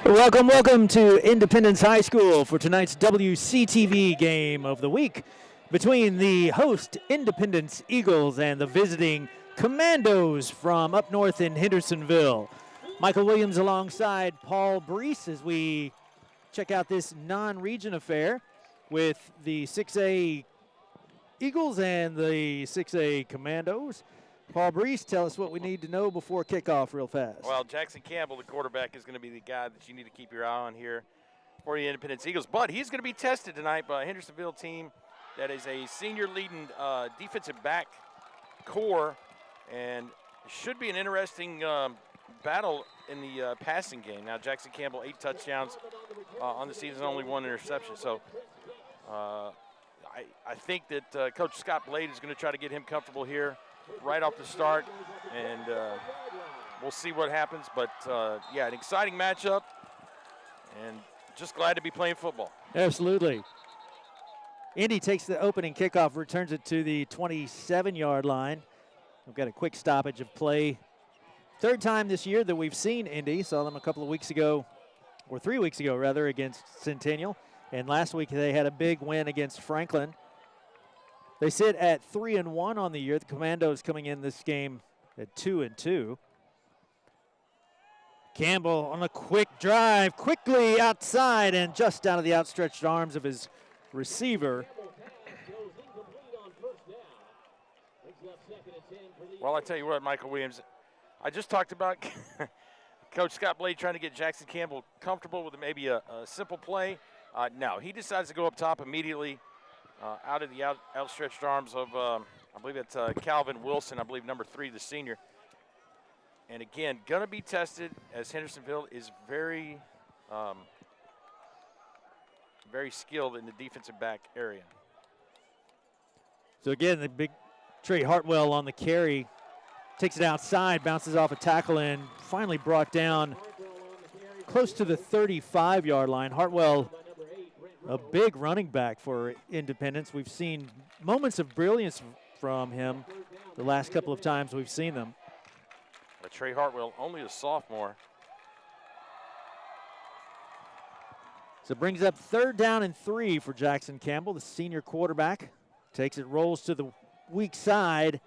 Welcome to Independence High School for tonight's WCTV game of the week between the host Independence Eagles and the visiting Commandos from up north in Hendersonville. Michael Williams alongside Paul Breece as we check out this non-region affair with the 6A Eagles and the 6A Commandos. Paul Breece, tell us what we need to know before kickoff real fast. Well, Jackson Campbell, the quarterback, is going to be the guy that you need to keep your eye on here for the Independence Eagles. But he's going to be tested tonight by a Hendersonville team that is a senior-leading defensive back core, and should be an interesting battle in the passing game. Now, Jackson Campbell, 8 touchdowns on the season, only 1 interception. So I think that Coach Scott Blade is going to try to get him comfortable here right off the start, and we'll see what happens. But, yeah, an exciting matchup, and just glad to be playing football. Absolutely. Indy takes the opening kickoff, returns it to the 27-yard line. We've got a quick stoppage of play. Third time this year that we've seen Indy. Saw them a couple of weeks ago, or 3 weeks ago, rather, against Centennial. And last week they had a big win against Franklin. They sit at 3-1 on the year. The Commandos coming in this game at 2-2. Campbell on a quick drive, quickly outside and just out of the outstretched arms of his receiver. Well, I tell you what, Michael Williams, I just talked about Coach Scott Blade trying to get Jackson Campbell comfortable with maybe a simple play. No, he decides to go up top immediately. Out of the outstretched arms of, I believe it's Calvin Wilson, I believe number 3, the senior. And again, going to be tested as Hendersonville is very, very skilled in the defensive back area. So again, the big Trey Hartwell on the carry, takes it outside, bounces off a tackle, and finally brought down close to the 35-yard line. Hartwell, a big running back for Independence. We've seen moments of brilliance from him the last couple of times we've seen them. But Trey Hartwell, only a sophomore. So it brings up 3rd down and 3 for Jackson Campbell, the senior quarterback. Takes it, rolls to the weak side,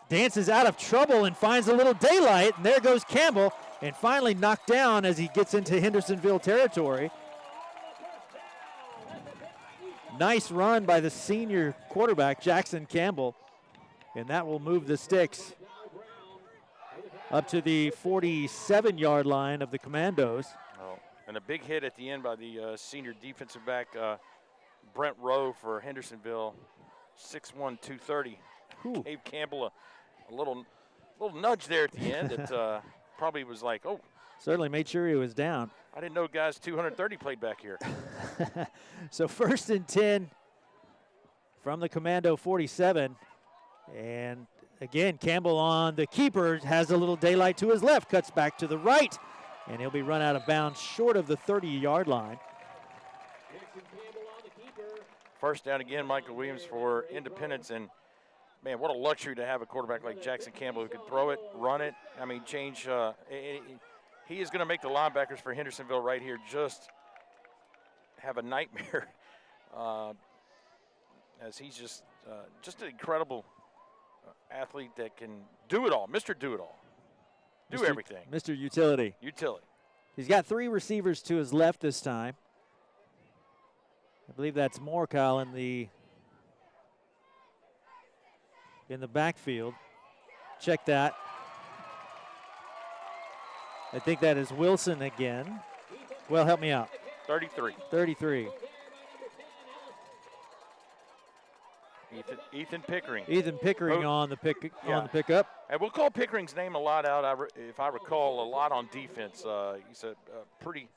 dances out of trouble and finds a little daylight, and there goes Campbell, and finally knocked down as he gets into Hendersonville territory. Nice run by the senior quarterback, Jackson Campbell, and that will move the sticks up to the 47-yard line of the Commandos. Oh, and a big hit at the end by the senior defensive back, Brent Rowe for Hendersonville, 6'1", 230. Ooh. Gave Campbell a little nudge there at the end that probably was like, oh. Certainly made sure he was down. I didn't know guys 230 played back here. So 1st and 10 from the Commando 47. And again, Campbell on the keeper, has a little daylight to his left, cuts back to the right, and he'll be run out of bounds short of the 30-yard line. First down again, Michael Williams for Independence, and man, what a luxury to have a quarterback like Jackson Campbell who can throw it, run it. I mean, change. He is going to make the linebackers for Hendersonville right here just have a nightmare, as he's just an incredible athlete that can do it all. Mr. Do-It-All. Do everything. Mr. Utility. Utility. He's got 3 receivers to his left this time. I believe that's Morkyle in the backfield. Check that. I think that is Wilson again. Well, help me out. 33. 33. Ethan Pickering. Ethan Pickering on the pickup. And we'll call Pickering's name a lot out, if I recall, a lot on defense. He's a pretty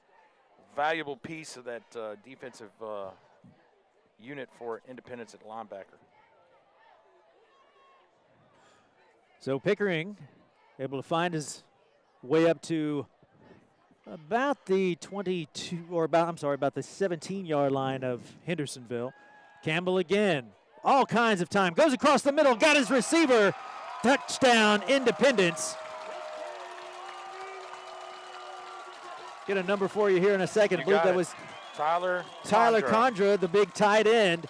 valuable piece of that defensive unit for Independence at linebacker. So Pickering able to find his way up to about the 22, or about the 17-yard line of Hendersonville. Campbell again, all kinds of time, goes across the middle, got his receiver, touchdown Independence. get a number for you here in a second. I believe that was Tyler Condra, the big tight end.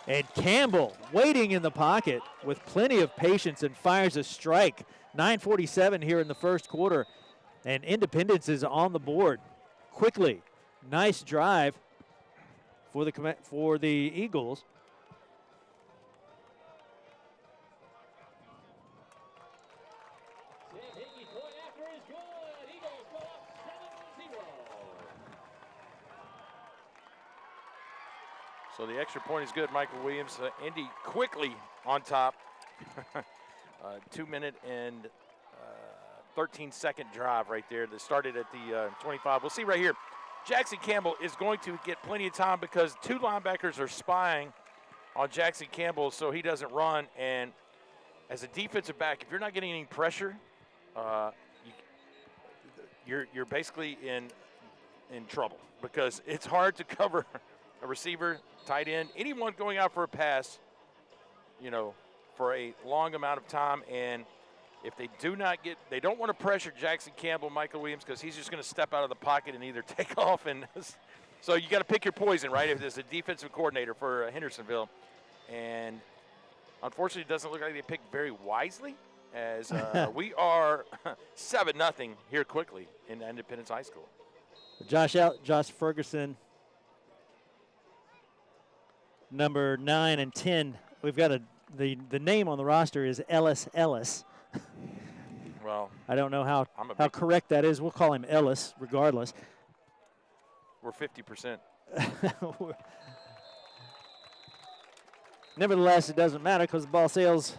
And Campbell waiting in the pocket with plenty of patience and fires a strike. 9:47 here in the first quarter. And Independence is on the board quickly. Nice drive for the Eagles. So the extra point is good, Michael Williams. Indy quickly on top. 2-minute and 13-second drive right there that started at the 25. We'll see right here. Jackson Campbell is going to get plenty of time because 2 linebackers are spying on Jackson Campbell so he doesn't run. And as a defensive back, if you're not getting any pressure, you're basically in trouble because it's hard to cover a receiver, tight end, anyone going out for a pass, for a long amount of time. And if they they don't want to pressure Jackson Campbell, Michael Williams, because he's just going to step out of the pocket and either take off. And so you got to pick your poison, right? If there's a defensive coordinator for Hendersonville. And unfortunately, it doesn't look like they picked very wisely as we are 7-0 here quickly in Independence High School. Josh Ferguson, number 9 and 10. We've got the name on the roster is Ellis. Well, I don't know how correct that is. We'll call him Ellis regardless. We're 50%. Nevertheless, it doesn't matter because the ball sails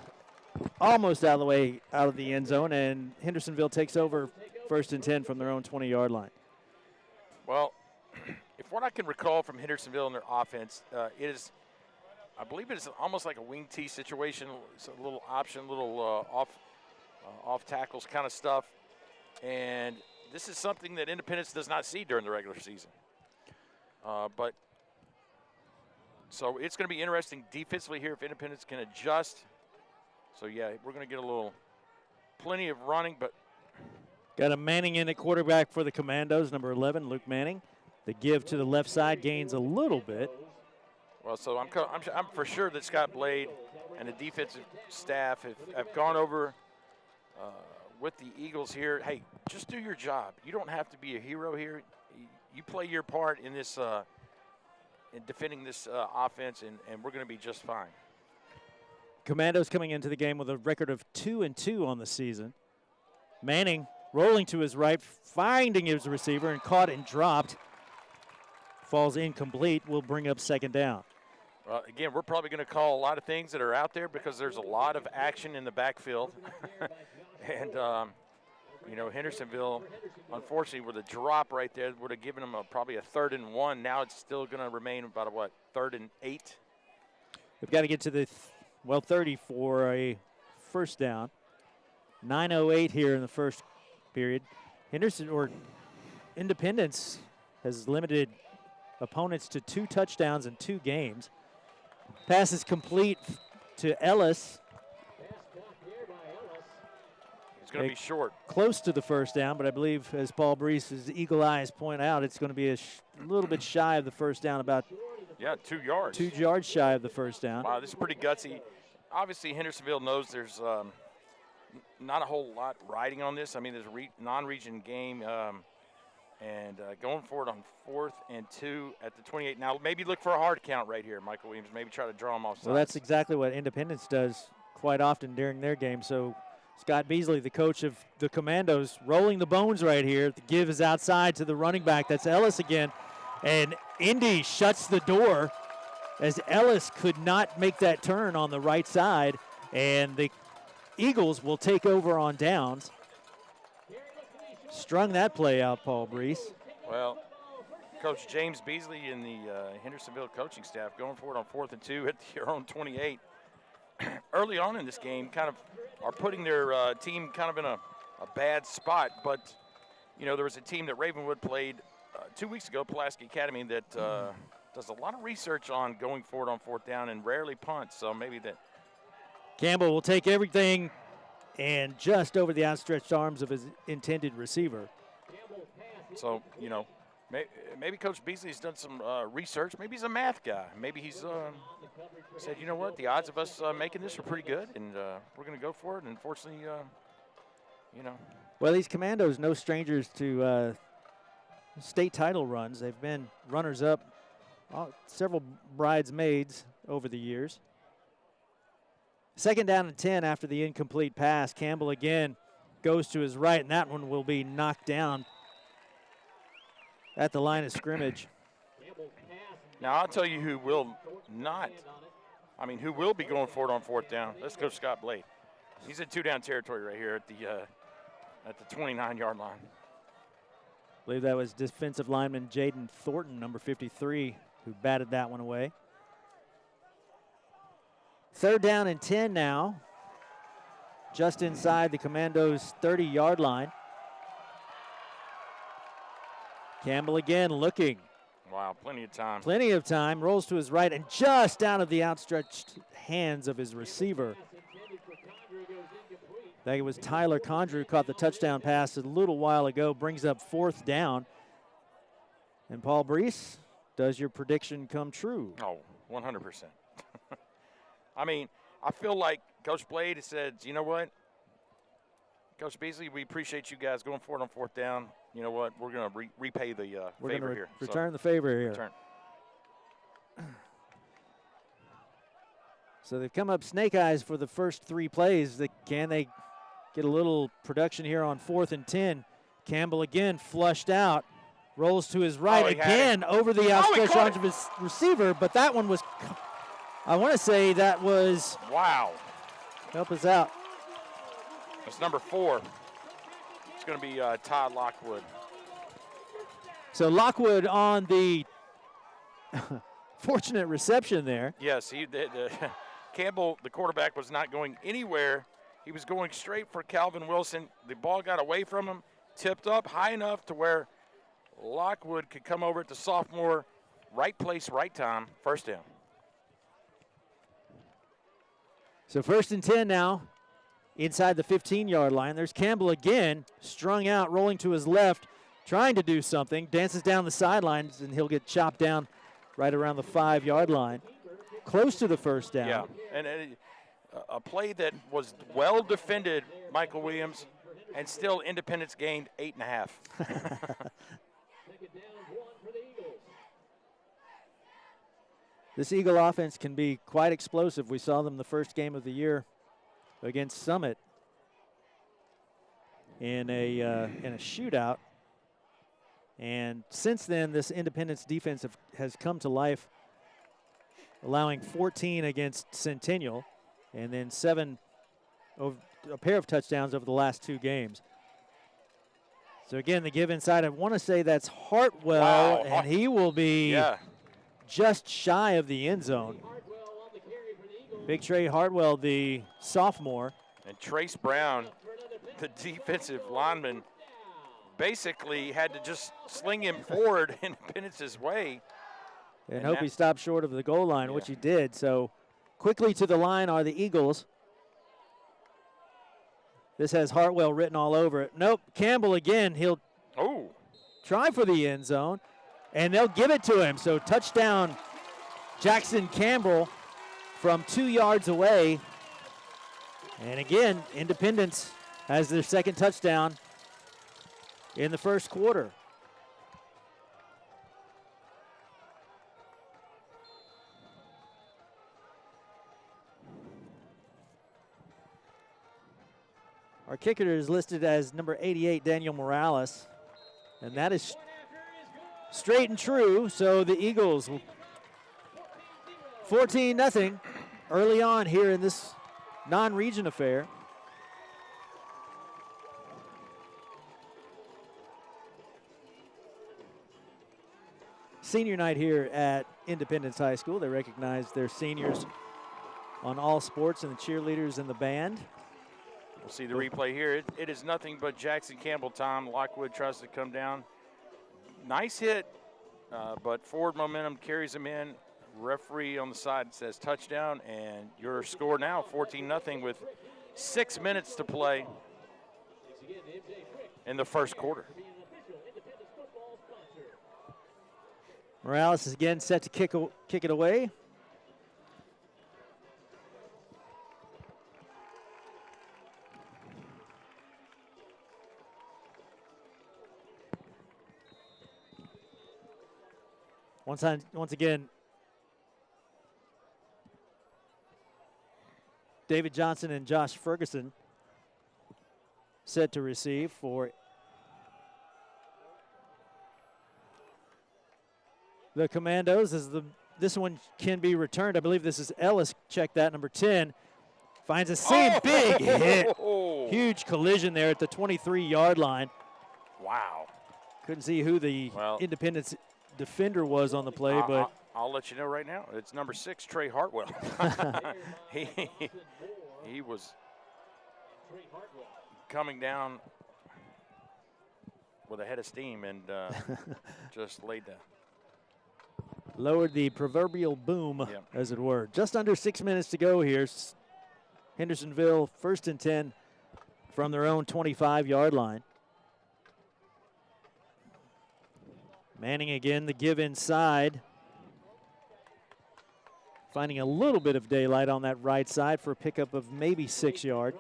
almost out of the end zone, and Hendersonville takes over 1st and 10 from their own 20-yard line. Well, if what I can recall from Hendersonville in their offense, I believe it is almost like a wing tee situation. It's a little option, little off tackles kind of stuff. And this is something that Independence does not see during the regular season. So it's going to be interesting defensively here if Independence can adjust. So, yeah, we're going to get plenty of running, but. Got a Manning in at quarterback for the Commandos, number 11, Luke Manning. The give to the left side gains a little bit. Well, so I'm for sure that Scott Blade and the defensive staff have gone over with the Eagles here. Hey, just do your job. You don't have to be a hero here. You play your part in this in defending this offense, and we're going to be just fine. Commandos coming into the game with a record of 2-2 on the season. Manning rolling to his right, finding his receiver, and caught and dropped. Falls incomplete, will bring up 2nd down. Well, again, we're probably going to call a lot of things that are out there because there's a lot of action in the backfield. And, Hendersonville, unfortunately, with a drop right there, would have given them probably a 3rd and 1. Now it's still going to remain about a 3rd and 8. We've got to get to the 30 for a 1st down. 9:08 here in the first period. Independence has limited opponents to 2 touchdowns in 2 games. Pass is complete to Ellis. It's going to be short. Close to the 1st down, but I believe, as Paul Breece's eagle eyes point out, it's going to be a little bit shy of the 1st down, about 2 yards. 2 yards shy of the 1st down. Wow, this is pretty gutsy. Obviously, Hendersonville knows there's not a whole lot riding on this. I mean, there's a non-region game. And going for it on 4th and 2 at the 28. Now, maybe look for a hard count right here, Michael Williams. Maybe try to draw them off sides. Well, that's exactly what Independence does quite often during their game. So Scott Beasley, the coach of the Commandos, rolling the bones right here. The give is outside to the running back. That's Ellis again. And Indy shuts the door as Ellis could not make that turn on the right side. And the Eagles will take over on downs. Strung that play out, Paul Breece. Well, Coach James Beasley and the Hendersonville coaching staff going for it on 4th and 2 at their own 28. Early on in this game, kind of are putting their team kind of in a bad spot. But, there was a team that Ravenwood played 2 weeks ago, Pulaski Academy, that does a lot of research on going for it on 4th down and rarely punts. So maybe that. Campbell will take everything and just over the outstretched arms of his intended receiver. So, maybe Coach Beasley's done some research. Maybe he's a math guy. Maybe he's said, you know what, the odds of us making this are pretty good, and we're going to go for it. And unfortunately, Well, these Commandos, no strangers to state title runs. They've been runners-up, several bridesmaids over the years. 2nd down and 10 after the incomplete pass. Campbell again goes to his right, and that one will be knocked down at the line of scrimmage. Now, I'll tell you who will not. Who will be going for it on 4th down. Let's go Scott Blade. He's in 2-down territory right here at the 29-yard line. I believe that was defensive lineman Jaden Thornton, number 53, who batted that one away. 3rd down and 10 now, just inside the Commandos' 30-yard line. Campbell again looking. Wow, plenty of time. Plenty of time, rolls to his right and just out of the outstretched hands of his receiver. I think it was Tyler Condrew who caught the touchdown pass a little while ago, brings up 4th down. And Paul Breece, does your prediction come true? Oh, 100%. I feel like Coach Blade has said, you know what, Coach Beasley, we appreciate you guys going for it on 4th down. You know what, we're going to repay the favor here. Return the favor here. Return. So they've come up snake eyes for the first 3 plays. Can they get a little production here on 4th and 10? Campbell again flushed out, rolls to his right again over the outstretched arms of his receiver, but that one was, I want to say that was. Wow. Help us out. That's number 4. It's going to be Todd Lockwood. So Lockwood on the fortunate reception there. Yes, Campbell, the quarterback, was not going anywhere. He was going straight for Calvin Wilson. The ball got away from him, tipped up high enough to where Lockwood could come over to sophomore. Right place, right time, 1st down. So 1st and 10 now, inside the 15-yard line. There's Campbell again, strung out, rolling to his left, trying to do something, dances down the sidelines, and he'll get chopped down right around the 5-yard line, close to the 1st down. Yeah, and a play that was well defended, Michael Williams, and still Independence gained 8.5. This Eagle offense can be quite explosive. We saw them the first game of the year against Summit in a shootout. And since then, this Independence defense has come to life, allowing 14 against Centennial, and then a pair of touchdowns over the last 2 games. So again, the give inside, I want to say that's Hartwell, wow. And he will be just shy of the end zone. Big Trey Hartwell, the sophomore. And Trace Brown, the defensive lineman, basically had to just sling him forward Independence's way. And hope he stopped short of the goal line, which he did. So quickly to the line are the Eagles. This has Hartwell written all over it. Nope, Campbell again. He'll try for the end zone, and they'll give it to him. So touchdown, Jackson Campbell from 2 yards away. And again, Independence has their 2nd touchdown in the 1st quarter. Our kicker is listed as number 88, Daniel Morales, and that is straight and true. So the Eagles 14-0 early on here in this non-region affair. Senior night here at Independence High School. They recognize their seniors on all sports and the cheerleaders and the band. We'll see the replay here. It is nothing but Jackson Campbell time. Lockwood tries to come down. Nice hit, but forward momentum carries him in. Referee on the side says touchdown, and your score now 14-0 with 6 minutes to play in the 1st quarter. Morales is again set to kick it away. Once again, David Johnson and Josh Ferguson set to receive for the Commandos. This one can be returned. I believe this is Ellis. Check that, number 10. Finds a seam. Big hit. Huge collision there at the 23-yard line. Wow. Couldn't see who the Independence defender was on the play, but I'll let you know right now. It's number 6, Trey Hartwell. he was coming down with a head of steam and just laid down. Lowered the proverbial boom, as it were. Just under 6 minutes to go here. Hendersonville 1st and 10 from their own 25-yard line. Manning again, the give inside. Finding a little bit of daylight on that right side for a pickup of maybe 6 yards.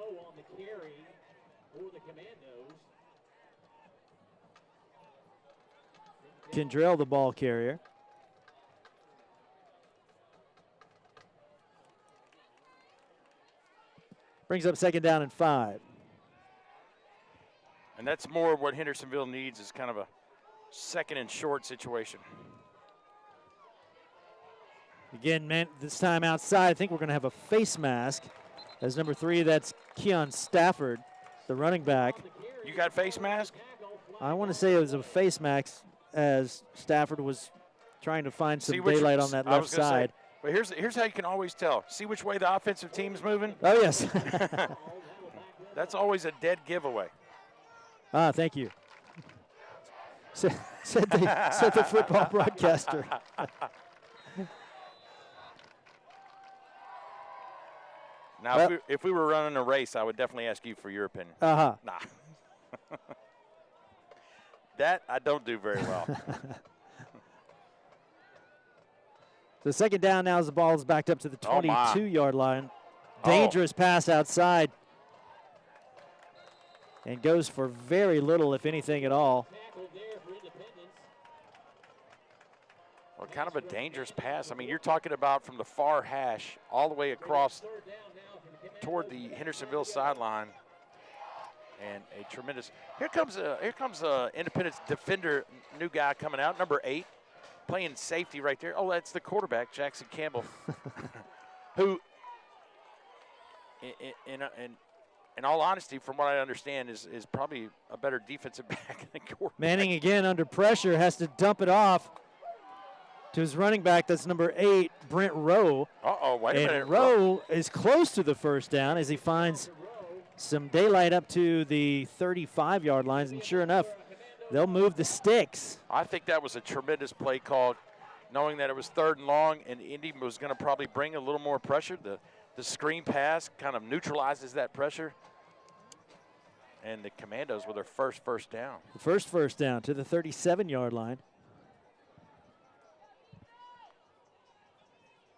Kendrell, the ball carrier. Brings up 2nd down and 5. And that's more what Hendersonville needs, is kind of a 2nd and short situation. Again, man, this time outside, I think we're going to have a face mask. As number 3, that's Keon Stafford, the running back. You got face mask? I want to say it was a face mask as Stafford was trying to find some daylight on that left side. But here's how you can always tell. See which way the offensive team's moving? Oh, yes. That's always a dead giveaway. Thank you. Said the football broadcaster. Now, well, if we were running a race, I would definitely ask you for your opinion. Nah. That I don't do very well. So 2nd down now as the ball is backed up to the 22-yard line. Dangerous pass outside. And goes for very little, if anything at all. Well, kind of a dangerous pass. I mean, you're talking about from the far hash all the way across toward the Hendersonville sideline. And a tremendous – here comes a Independence defender, new guy coming out, number 8. Playing safety right there. Oh, that's the quarterback, Jackson Campbell, who, in all honesty, from what I understand, is probably a better defensive back than quarterback. Manning again under pressure, has to dump it off to his running back. That's number 8, Brent Rowe. Wait a minute. Rowe is close to the 1st down as he finds some daylight up to the 35-yard lines, and sure enough, they'll move the sticks. I think that was a tremendous play call, knowing that it was 3rd and long, and Indy was going to probably bring a little more pressure. The screen pass kind of neutralizes that pressure. And the Commandos with their first down. The first down to the 37-yard line.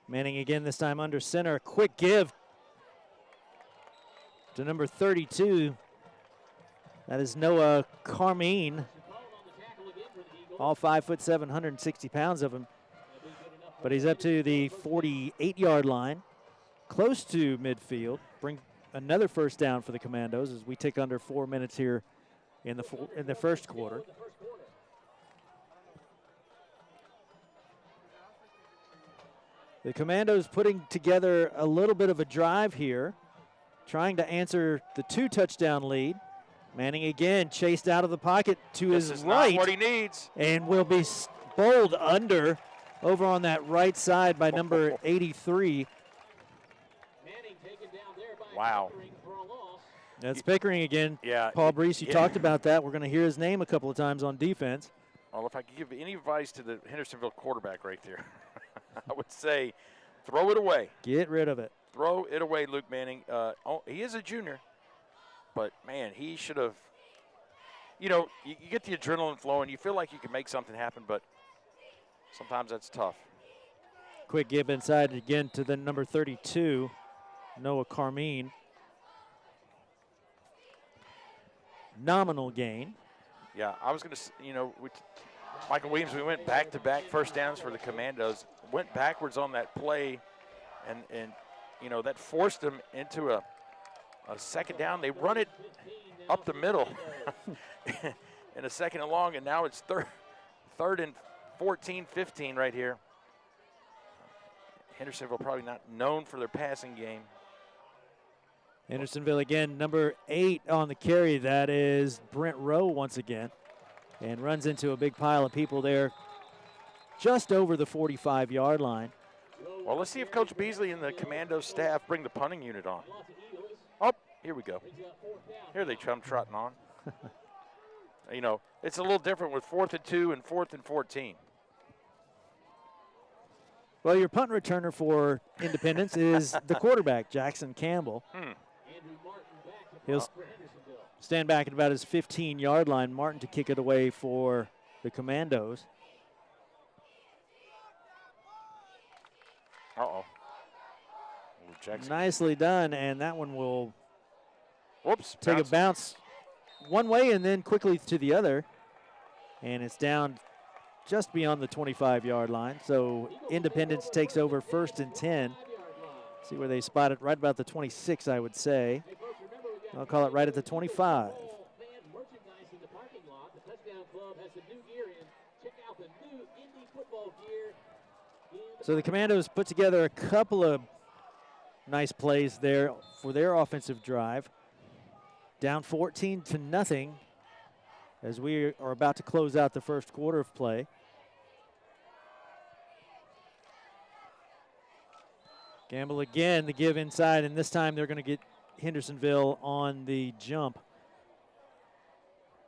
Manning again, this time under center. Quick give to number 32. That is Noah Carmine. All 5'7", 160 pounds of him. But he's up to the 48-yard line, close to midfield. Bring another 1st down for the Commandos as we tick under 4 minutes here in the first quarter. The Commandos putting together a little bit of a drive here, trying to answer the 2-touchdown lead. Manning again chased out of the pocket to his right. Not what he needs. And will be bowled under over on that right side by number 83. Wow. That's Pickering again. Yeah. Paul Breece, you talked about that. We're going to hear his name a couple of times on defense. Well, if I could give any advice to the Hendersonville quarterback right there, I would say throw it away. Get rid of it. Throw it away, Luke Manning. He is a junior. But, man, he should have, you get the adrenaline flowing. You feel like you can make something happen, but Sometimes that's tough. Quick give inside again to the number 32, Noah Carmine. Nominal gain. Yeah, I was going to, Michael Williams, we went back-to-back first downs for the Commandos. Went backwards on that play, and that forced them into a second down. They run it up the middle in a second and long, and now it's third and 14, 15 right here. Hendersonville probably not known for their passing game. Hendersonville again, number 8 on the carry. That is Brent Rowe once again, and runs into a big pile of people there just over the 45-yard line. Well, let's see if Coach Beasley and the Commando staff bring the punting unit on. Oh, here we go. Here they come trotting on. It's a little different with 4th and 2 and 4th and 14. Well, your punt returner for Independence is the quarterback, Jackson Campbell. He'll stand back at about his 15-yard line. Martin to kick it away for the Commandos. Uh-oh. Jackson. Nicely done, and that one will take bounce. a bounce one way and then quickly to the other. And it's down just beyond the 25-yard line. So Independence takes over 1st and 10. See where they spot it, right about the 26, I would say. I'll call it right at the 25. So the Commandos put together a couple of nice plays there for their offensive drive. Down 14-0 as we are about to close out the first quarter of play. Gamble again, the give inside, and this time they're going to get Hendersonville on the jump.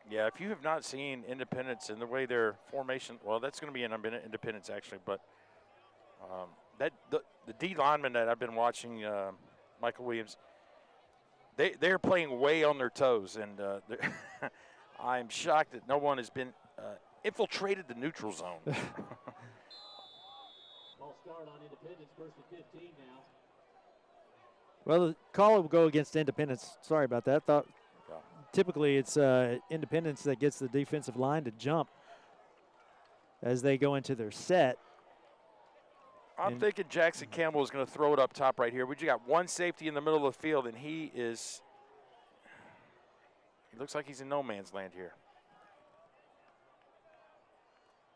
Yeah, if you have not seen Independence and the way their formation, well, that's going to be an Independence actually, but the D linemen that I've been watching, Michael Williams, they're playing way on their toes, and I'm shocked that no one has been infiltrated the neutral zone. Start on Independence, 1st and 15 now. Well, the call will go against Independence. Sorry about that. Typically it's Independence that gets the defensive line to jump as they go into their set. I'm thinking Jackson Campbell is going to throw it up top right here. We just got one safety in the middle of the field, and he looks like he's in no man's land here.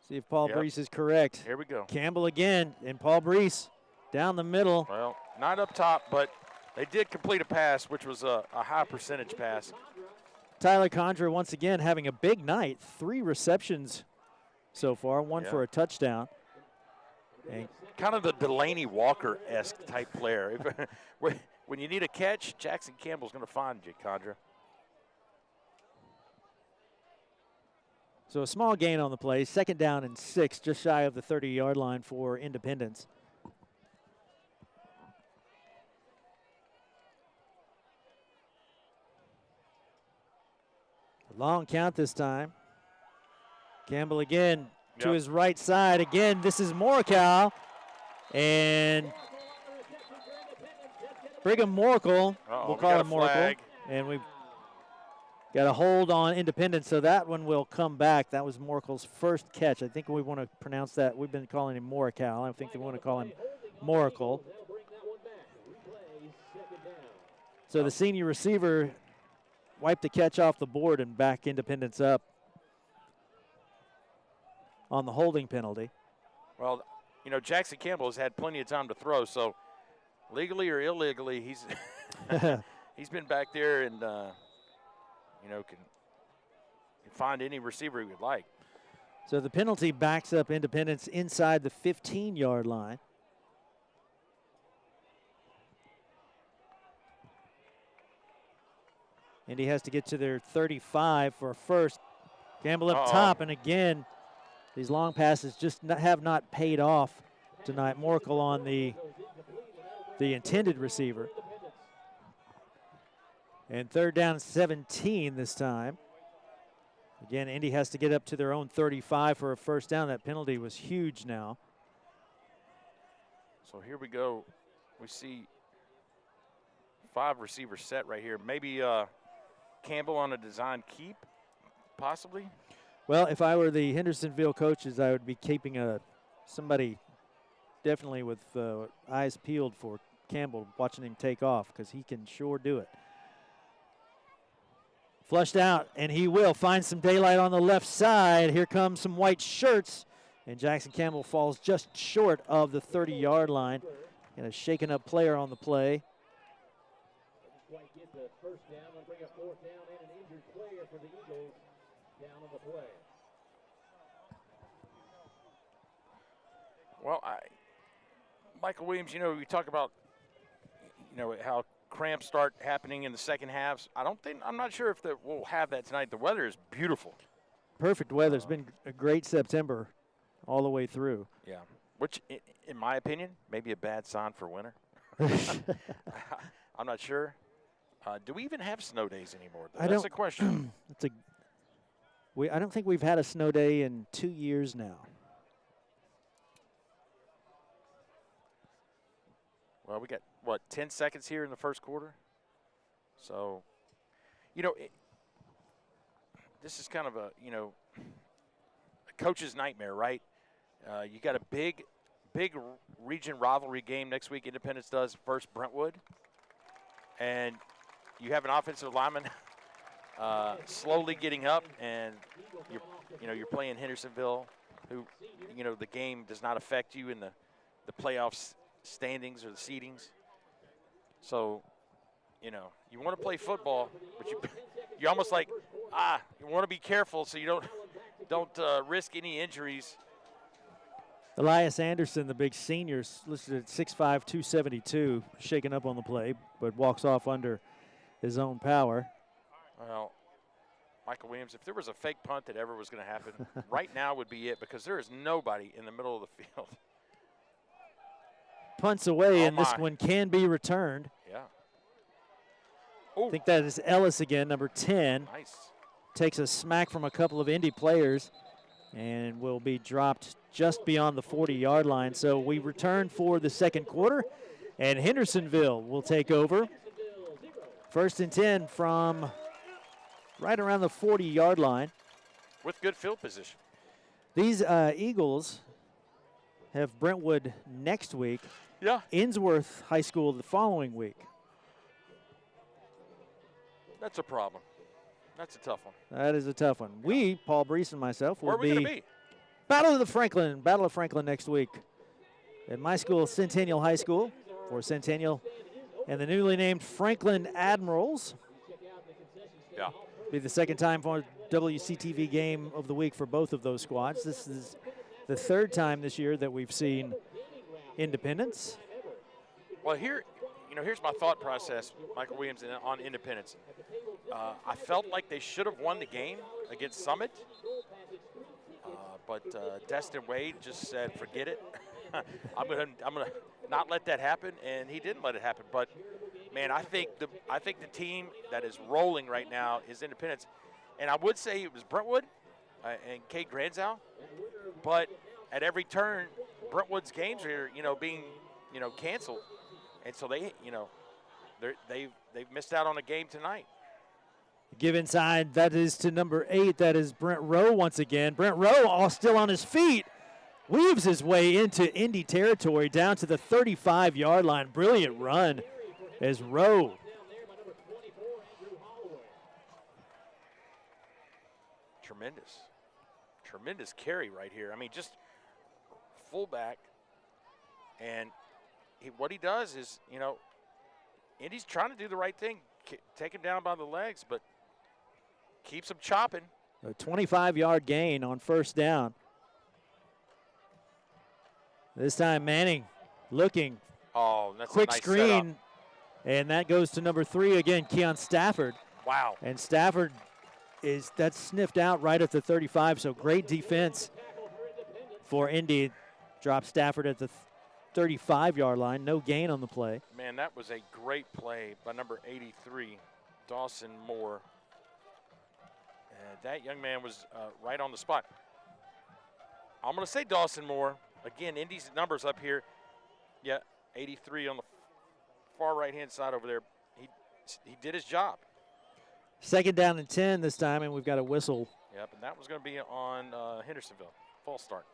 See if Paul Breece is correct. Here we go. Campbell again, and Paul Breece down the middle. Well, not up top, but they did complete a pass, which was a high percentage pass. Tyler Condra once again having a big night. 3 receptions so far, 1 for a touchdown. And kind of the Delaney Walker-esque type player. When you need a catch, Jackson Campbell's going to find you, Condra. So a small gain on the play, 2nd down and 6, just shy of the 30-yard line for Independence. Long count this time. Campbell again to his right side. Again, this is Morikow. And Brigham Morkel, we'll call him Morkel. And we've got a hold on Independence, so that one will come back. That was Morkel's first catch. I think we want to pronounce that. We've been calling him Morikow. I think they want to call him Moracle. So the senior receiver wiped the catch off the board and back Independence up on the holding penalty. Well, Jackson Campbell has had plenty of time to throw, so legally or illegally, he's he's been back there and can find any receiver he would like. So the penalty backs up Independence inside the 15-yard line. Indy has to get to their 35 for a first. Campbell up top, and again, these long passes just have not paid off tonight. Morkel on the intended receiver. And 3rd down 17 this time. Again, Indy has to get up to their own 35 for a first down. That penalty was huge now. So here we go. We see 5 receivers set right here. Maybe Campbell on a design keep, possibly. Well, if I were the Hendersonville coaches, I would be keeping somebody definitely with eyes peeled for Campbell, watching him take off, because he can sure do it. Flushed out, and he will find some daylight on the left side. Here comes some white shirts, and Jackson Campbell falls just short of the 30-yard line. And a shaken up player on the play. Quite get the first down. They'll bring a fourth down and an injured player for the Eagles down on the play. Well, Michael Williams, we talk about, how cramps start happening in the second halves. I'm not sure if we'll have that tonight. The weather is beautiful. Perfect weather. It's been a great September all the way through. Yeah, which, in my opinion, may be a bad sign for winter. I'm not sure. Do we even have snow days anymore? That's a question. I don't think we've had a snow day in 2 years now. Well, we got, 10 seconds here in the first quarter? So, this is kind of a coach's nightmare, right? You got a big region rivalry game next week. Independence does versus Brentwood. And you have an offensive lineman slowly getting up, and you're playing Hendersonville, who, the game does not affect you in the playoffs standings or the seedings. So, you want to play football, but you almost like, you want to be careful so you don't risk any injuries. Elias Anderson, the big senior, listed at 6'5", 272, shaken up on the play, but walks off under his own power. Well, Michael Williams, if there was a fake punt that ever was going to happen, right now would be it, because there is nobody in the middle of the field. Punts away, and this one can be returned. Yeah. I think that is Ellis again, number 10. Nice. Takes a smack from a couple of Indy players and will be dropped just beyond the 40-yard line. So we return for the second quarter, and Hendersonville will take over. 1st and 10 from right around the 40-yard line. With good field position. These Eagles have Brentwood next week. Yeah. Innsworth High School the following week. That's a problem. That's a tough one. That is a tough one. We, Paul Breece and myself, will Where are we going to be? Battle of Franklin next week at my school, Centennial High School, for Centennial and the newly named Franklin Admirals. Yeah. Be the second time for WCTV game of the week for both of those squads. This is the third time this year that we've seen Independence. Well, here's my thought process, Michael Williams, on Independence. I felt like they should have won the game against Summit, but Destin Wade just said, "Forget it. I'm gonna not let that happen," and he didn't let it happen. But man, I think the team that is rolling right now is Independence, and I would say it was Brentwood and Kate Granzow, but at every turn, Brentwood's games are being canceled, and so they've missed out on a game tonight. Give inside, that is to number 8. That is Brent Rowe once again. Brent Rowe, all still on his feet, weaves his way into Indy territory down to the 35-yard line. Brilliant run as Rowe. Tremendous carry right here. I mean, just fullback, and what he does is, Indy's trying to do the right thing, take him down by the legs, but keeps him chopping. A 25-yard gain on first down. This time Manning looking. Oh, that's quick a nice screen, setup. And that goes to number 3 again, Keon Stafford. Wow. And Stafford that's sniffed out right at the 35, so great defense for Indy. Drop Stafford at the 35-yard line, no gain on the play. Man, that was a great play by number 83, Dawson Moore. That young man was right on the spot. I'm going to say Dawson Moore. Again, Indy's numbers up here. Yeah, 83 on the far right-hand side over there. He did his job. 2nd down and 10 this time, and we've got a whistle. Yep, and that was going to be on Hendersonville. False start.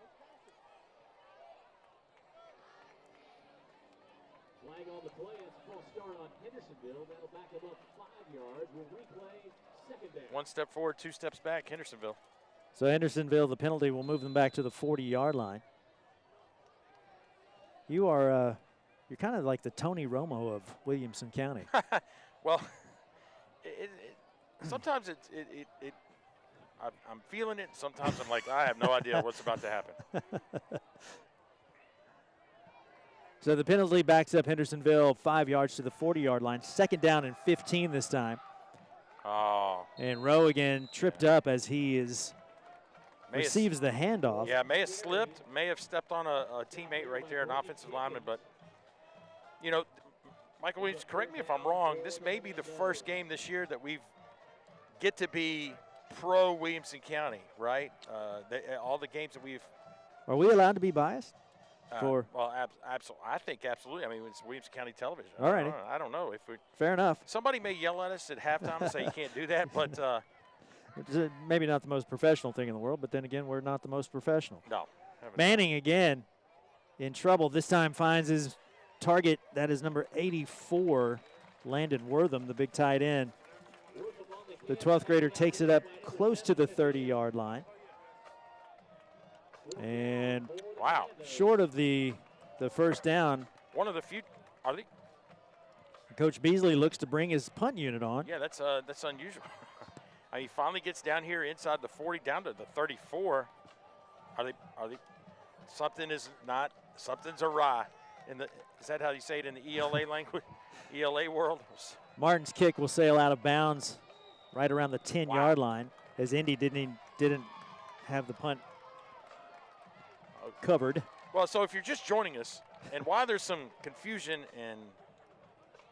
Flag on the play. It's a false start on Hendersonville. That'll back him up 5 yards. We'll replay 2nd down. 1 step forward, 2 steps back, Hendersonville. So Hendersonville, the penalty will move them back to the 40-yard line. You're kind of like the Tony Romo of Williamson County. Well, sometimes I'm feeling it. Sometimes I'm like, I have no idea what's about to happen. So the penalty backs up Hendersonville 5 yards to the 40-yard line. 2nd down and 15 this time. Oh. And Rowe again tripped up as he receives the handoff. Yeah, may have slipped, may have stepped on a teammate right there, an offensive lineman. But, you know, Michael Williams, correct me if I'm wrong, this may be the first game this year that we get to be pro Williamson County, right? All the games that we've. Are we allowed to be biased? Well, absolutely. I think absolutely. I mean, it's Williamson County television. All righty. I don't know if we. Fair enough. Somebody may yell at us at halftime and say you can't do that, but. It's maybe not the most professional thing in the world, but then again, we're not the most professional. No. Manning again in trouble. This time finds his target. That is number 84, Landon Wortham, the big tight end. The 12th grader takes it up close to the 30-yard line. And wow, short of the first down. One of the few. Are they? Coach Beasley looks to bring his punt unit on. Yeah, that's unusual. He finally gets down here inside the 40, down to the 34. Are they? Something's awry. Is that how you say it in the ELA language, ELA world? Martin's kick will sail out of bounds right around the 10-yard line, as Indy didn't have the punt covered. Well, so if you're just joining us, and why there's some confusion and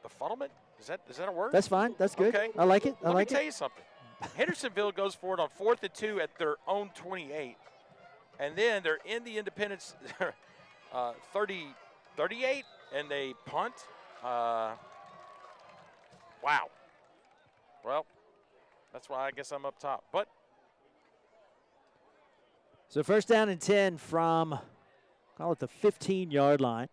befuddlement, is that a word? That's fine. That's good. Okay. I like it. Let me tell you something. Hendersonville goes for it on 4th and 2 at their own 28, and then they're in the Independence 38, and they punt. Wow. Well, that's why I guess I'm up top. But so 1st down and 10 from, call it the 15-yard line.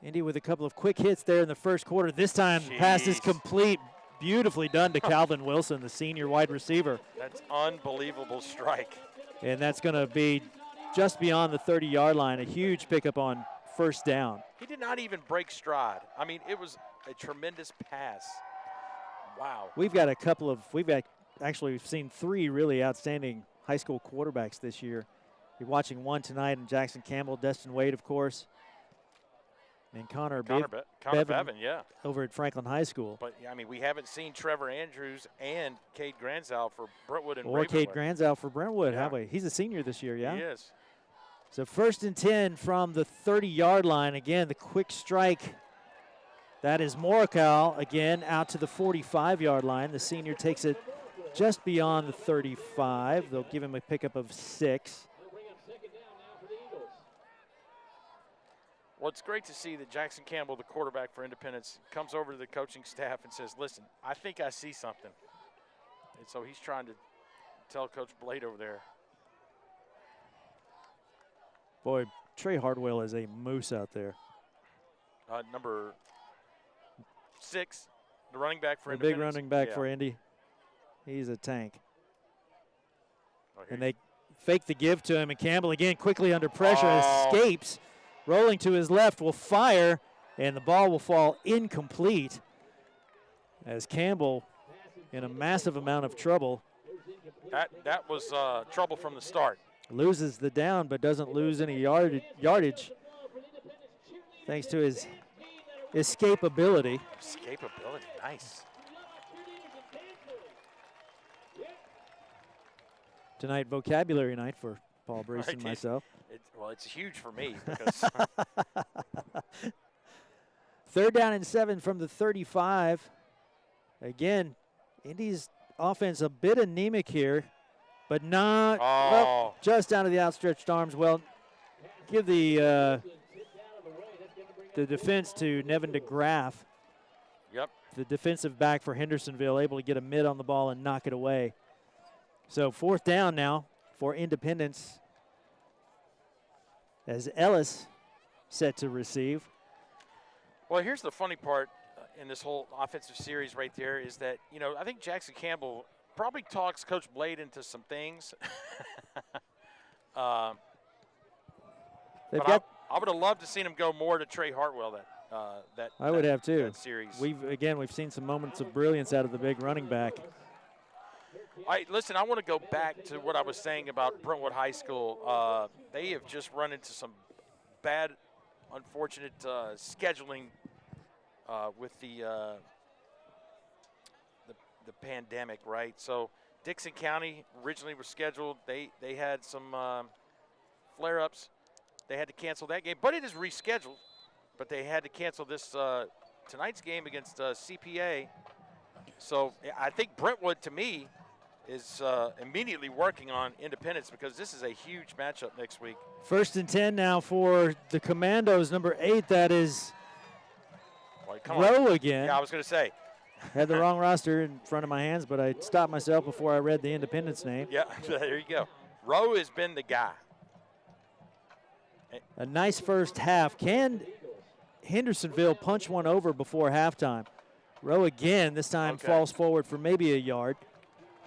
Indy with a couple of quick hits there in the first quarter. This time, the pass is complete. Beautifully done to Calvin Wilson, the senior wide receiver. That's unbelievable strike. And that's going to be just beyond the 30-yard line. A huge pickup on 1st down. He did not even break stride. I mean, it was a tremendous pass. Wow. We've seen 3 really outstanding high school quarterbacks this year. You're watching one tonight in Jackson Campbell, Destin Wade, of course. And Connor Bevan, yeah, over at Franklin High School. But I mean, we haven't seen Trevor Andrews and Cade Granzow for Brentwood and or Ravenwood. Cade Granzow for Brentwood, yeah. have we? He's a senior this year, yeah. He is. So 1st and 10 from the 30-yard line. Again, the quick strike. That is Morikawa again out to the 45-yard line. The senior takes it just beyond the 35. They'll give him a pickup of 6. Well, it's great to see that Jackson Campbell, the quarterback for Independence, comes over to the coaching staff and says, listen, I think I see something. And so he's trying to tell Coach Blade over there. Boy, Trey Hardwell is a moose out there. Number 6, the running back for the Independence. Big running back for Indy. He's a tank. And they fake the give to him, and Campbell again quickly under pressure escapes. Rolling to his left, will fire, and the ball will fall incomplete as Campbell in a massive amount of trouble. That was trouble from the start. Loses the down, but doesn't lose any yardage thanks to his escapability. Escapability, nice. Tonight, vocabulary night for Paul Breece and myself. It's huge for me because 3rd down and 7 from the 35. Again, Indy's offense a bit anemic here, but not Oh. just out of the outstretched arms. Well, give the defense to Nevin DeGraff. Yep. The defensive back for Hendersonville, able to get a mid on the ball and knock it away. So 4th down now for Independence as Ellis set to receive. Well, here's the funny part in this whole offensive series right there is that, you know, I think Jackson Campbell probably talks Coach Blade into some things. They've but got, I would have loved to seen him go more to Trey Hartwell I would have too. that series. We've seen some moments of brilliance out of the big running back. Listen, I want to go back to what I was saying about Brentwood High School. They have just run into some bad, unfortunate scheduling with the pandemic, right? So Dixon County originally was scheduled. They had some flare-ups. They had to cancel that game, but it is rescheduled. But they had to cancel this tonight's game against CPA. So I think Brentwood, to me, is immediately working on Independence because this is a huge matchup next week. 1st and 10 now for the Commandos, number 8. That is Rowe again. Yeah, I was going to say. Had the wrong roster in front of my hands, but I stopped myself before I read the Independence name. Yeah, there you go. Rowe has been the guy. A nice first half. Can Hendersonville punch one over before halftime? Rowe again, this time falls forward for maybe a yard.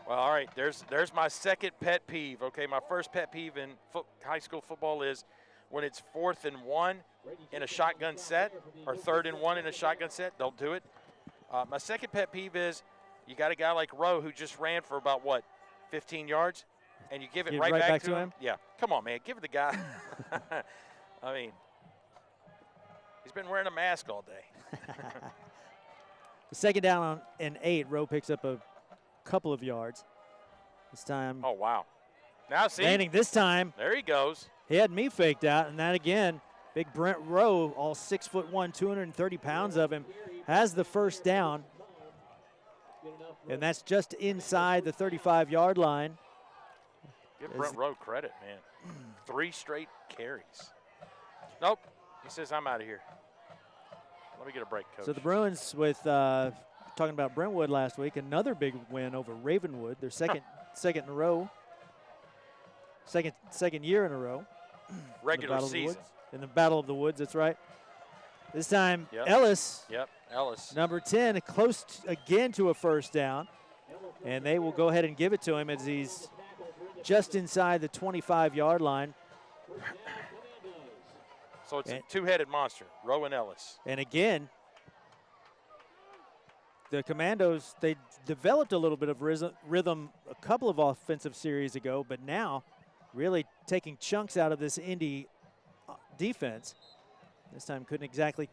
Well, all right, there's my second pet peeve. Okay, my first pet peeve in high school football is when it's 4th and 1 in a shotgun set or 3rd and 1 in a shotgun set. Don't do it. My second pet peeve is you got a guy like Rowe who just ran for about, 15 yards, and you give it right back to him? Yeah, come on, man, give it the guy. I mean, he's been wearing a mask all day. The 2nd down and 8, Rowe picks up a couple of yards. This time. Oh, wow. Now see. Landing this time. There he goes. He had me faked out, and that again, big Brent Rowe, all 6'1", 230 pounds of him, has the 1st down. And that's just inside the 35-yard line. Give Brent Rowe credit, man. 3 straight carries. Nope. He says, I'm out of here. Let me get a break, Coach. So the Bruins, with talking about Brentwood last week, another big win over Ravenwood. Their second in a row. Second year in a row. Regular season. In the Battle of the Woods, that's right. This time, Yep. Ellis. Yep, Ellis. Number 10, close again to a 1st down. And they will go ahead and give it to him as he's just inside the 25-yard line. So it's a two-headed monster, Rowe and Ellis. And again, the Commandos, they developed a little bit of rhythm a couple of offensive series ago, but now really taking chunks out of this Indy defense. This time couldn't exactly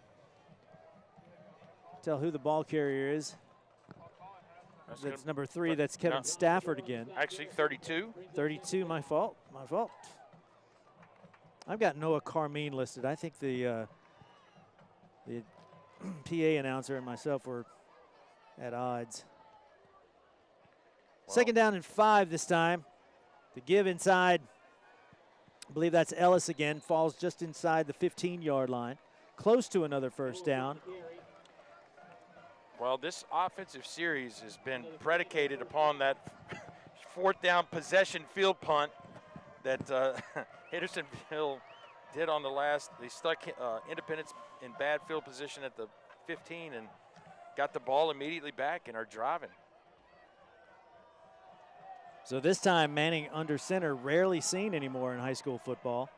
tell who the ball carrier is. That's number 3. That's Kevin Stafford again. Actually, 32. 32, my fault. I've got Noah Carmine listed. I think the PA announcer and myself were at odds. Well, 2nd down and 5 this time. The give inside, I believe that's Ellis again, falls just inside the 15-yard line. Close to another 1st down. Well, this offensive series has been predicated upon that 4th down possession field punt that Hendersonville did on the last. They stuck Independence in bad field position at the 15 and got the ball immediately back and are driving. So this time Manning under center, rarely seen anymore in high school football.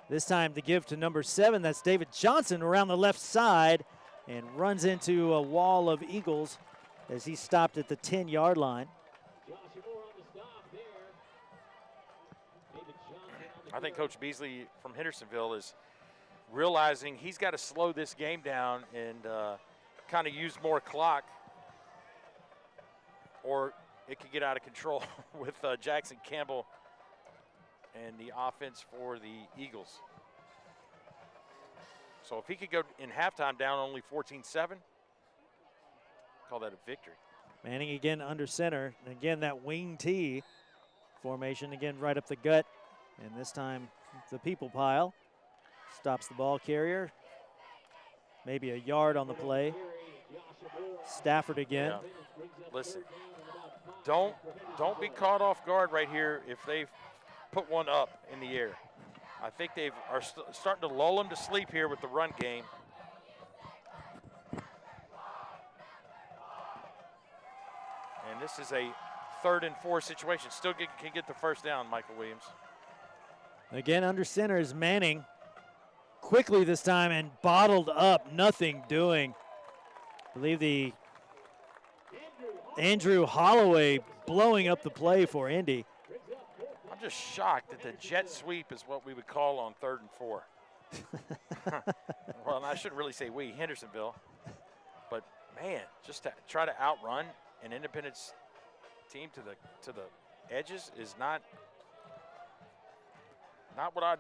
This time to give to number 7, that's David Johnson around the left side and runs into a wall of Eagles as he stopped at the 10-yard line. I think Coach Beasley from Hendersonville is realizing he's got to slow this game down and kind of use more clock, or it could get out of control with Jackson Campbell and the offense for the Eagles. So if he could go in halftime down only 14-7, call that a victory. Manning again under center. And again, that wing T formation again right up the gut. And this time the people pile. Stops the ball carrier. Maybe a yard on the play. Stafford again. Yeah. Listen, don't be caught off guard right here if they put one up in the air. I think they are starting to lull them to sleep here with the run game. And this is a 3rd and 4 situation. Still can get the first down, Michael Williams. Again, under center is Manning. Quickly this time and bottled up, nothing doing. I believe the Andrew Holloway blowing up the play for Indy. I'm just shocked that the jet sweep is what we would call on 3rd and 4. Well, I shouldn't really say we, Hendersonville. But man, just to try to outrun an Independence team to the edges is not what I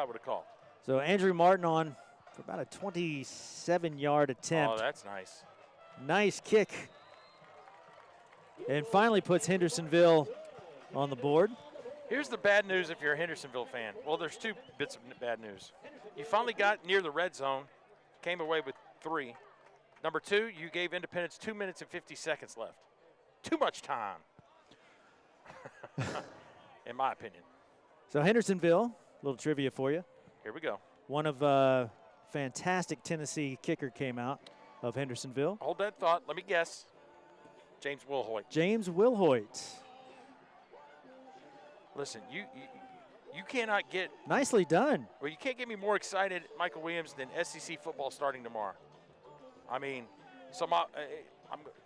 would have called. So Andrew Martin on for about a 27-yard attempt. Oh, that's nice. Nice kick. And finally puts Hendersonville on the board. Here's the bad news if you're a Hendersonville fan. Well, there's 2 bits of bad news. You finally got near the red zone, came away with 3. Number 2, you gave Independence 2 minutes and 50 seconds left. Too much time, in my opinion. So Hendersonville, a little trivia for you. Here we go. One of fantastic Tennessee kicker came out of Hendersonville. Hold that thought. Let me guess. James Wilhoit. James Wilhoit. Listen, you cannot get. Nicely done. Well, you can't get me more excited, Michael Williams, than SEC football starting tomorrow. I mean, so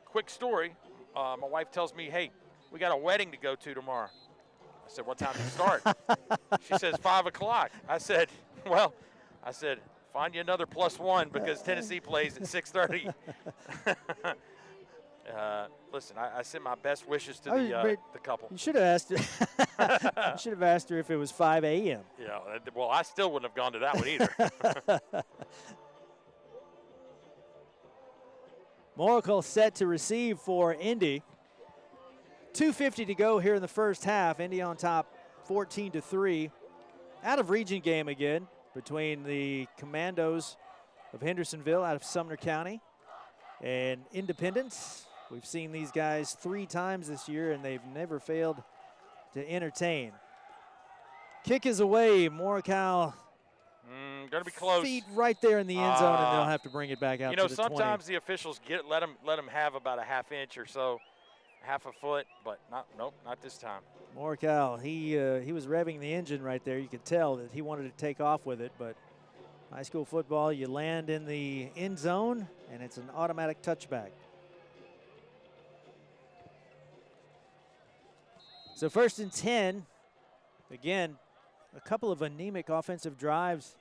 quick story. My wife tells me, hey, we got a wedding to go to tomorrow. I said, what time does it start? She says 5 o'clock. I said, find you another +1 because Tennessee plays at 6:30. Listen, I send my best wishes to the couple. You should have asked. You should have asked her if it was 5 a.m. Yeah. Well, I still wouldn't have gone to that one either. Moracle set to receive for Indy. 2:50 to go here in the first half. Indy on top 14-3. Out of region game again between the Commandos of Hendersonville out of Sumner County and Independence. We've seen these guys 3 times this year and they've never failed to entertain. Kick is away. Moracle Gonna be close. Feet right there in the end zone, and they'll have to bring it back out. You know, to the sometimes 20. the officials let them have about a half inch or so, half a foot, but not this time. Moracle, he was revving the engine right there. You could tell that he wanted to take off with it, but high school football, you land in the end zone, and it's an automatic touchback. So 1st and 10. Again, a couple of anemic offensive drives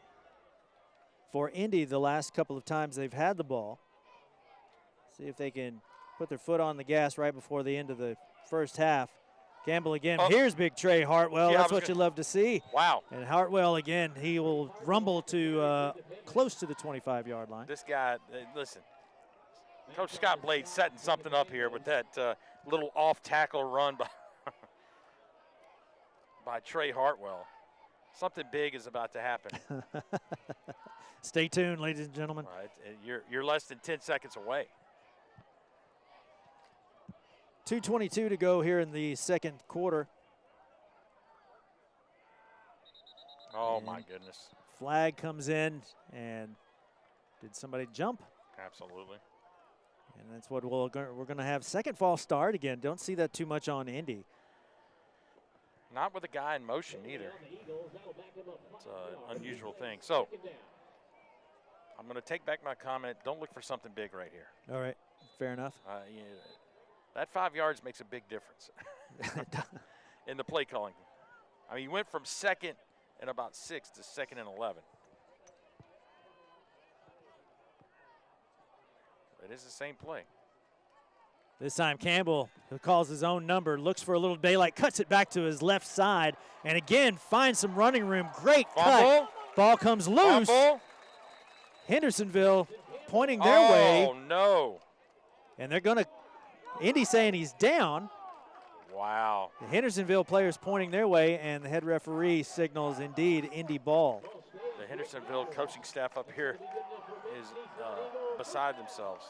for Indy the last couple of times they've had the ball. See if they can put their foot on the gas right before the end of the first half. Gamble again. Oh. Here's big Trey Hartwell. Yeah, that's what you love to see. Wow. And Hartwell again, he will rumble to close to the 25-yard line. This guy, listen, Coach Scott Blade setting something up here with that little off-tackle run by Trey Hartwell. Something big is about to happen. Stay tuned, ladies and gentlemen. Right, you're less than 10 seconds away. 2:22 to go here in the second quarter. Oh, and my goodness. Flag comes in, and did somebody jump? Absolutely. And that's what we're going to have. Second false start again. Don't see that too much on Indy. Not with a guy in motion either. It's an unusual thing. So I'm going to take back my comment. Don't look for something big right here. All right, fair enough. That 5 yards makes a big difference in the play calling. I mean, you went from 2nd and about 6 to 2nd and 11. It is the same play. This time Campbell, who calls his own number, looks for a little daylight, cuts it back to his left side, and again finds some running room. Great cut. Ball comes loose. Fumble. Hendersonville pointing their way. Oh, no. And they're going to Indy saying he's down. Wow. The Hendersonville players pointing their way, and the head referee signals indeed Indy ball. The Hendersonville coaching staff up here is beside themselves.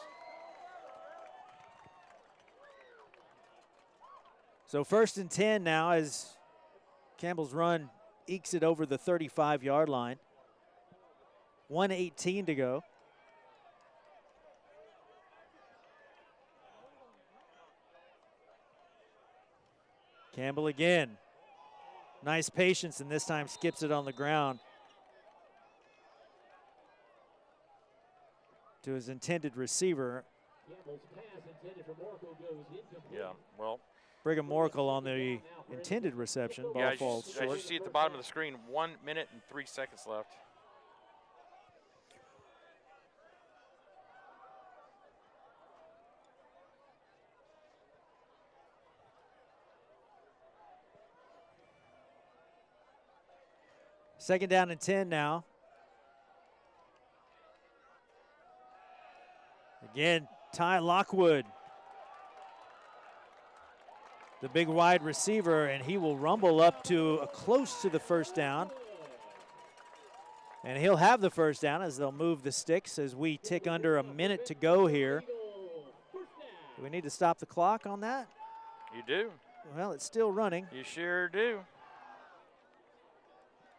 So 1st and 10 now as Campbell's run ekes it over the 35-yard line. 1:18 to go. Campbell again. Nice patience, and this time skips it on the ground to his intended receiver. Yeah, well. Brigham Morkel on the intended reception. Ball falls short. As you see at the bottom of the screen, 1 minute and 3 seconds left. Second down and 10 now. Again, Ty Lockwood, the big wide receiver, and he will rumble up to close to the first down. And he'll have the first down as they'll move the sticks as we tick under a minute to go here. Do we need to stop the clock on that? You do. Well, it's still running. You sure do.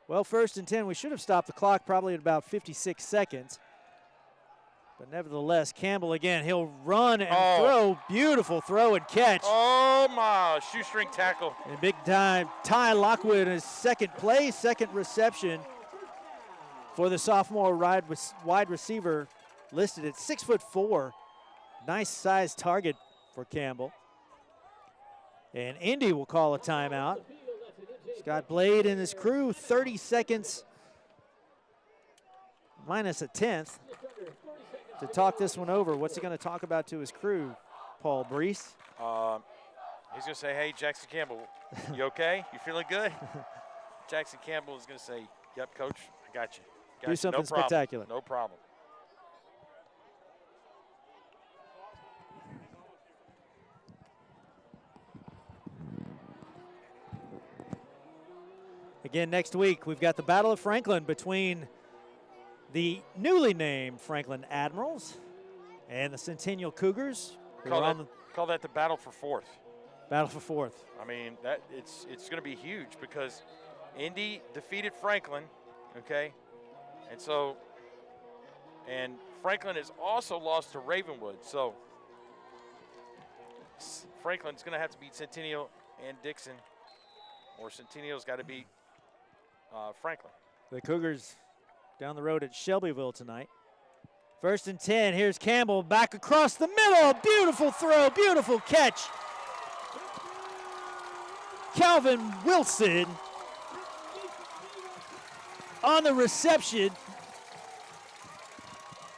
Well, 1st and 10, we should have stopped the clock probably at about 56 seconds. But nevertheless, Campbell again, he'll run and throw. Beautiful throw and catch. Oh my, shoestring tackle. And big time, Ty Lockwood in his second play, second reception for the sophomore wide receiver, listed at 6'4". Nice sized target for Campbell. And Indy will call a timeout. Scott Blade and his crew, 30 seconds minus a 10th to talk this one over. What's he going to talk about to his crew, Paul Breece? He's going to say, hey, Jackson Campbell, you okay? You feeling good? Jackson Campbell is going to say, yep, coach, I got you. Do something spectacular. No problem. Again, next week, we've got the Battle of Franklin between the newly named Franklin Admirals and the Centennial Cougars. Call that the battle for 4th. Battle for 4th. I mean, that it's going to be huge because Indy defeated Franklin, okay? And Franklin has also lost to Ravenwood. So Franklin's going to have to beat Centennial and Dixon, or Centennial's got to beat Franklin. The Cougars down the road at Shelbyville tonight. 1st and 10, here's Campbell back across the middle. Beautiful throw, beautiful catch. Calvin Wilson on the reception.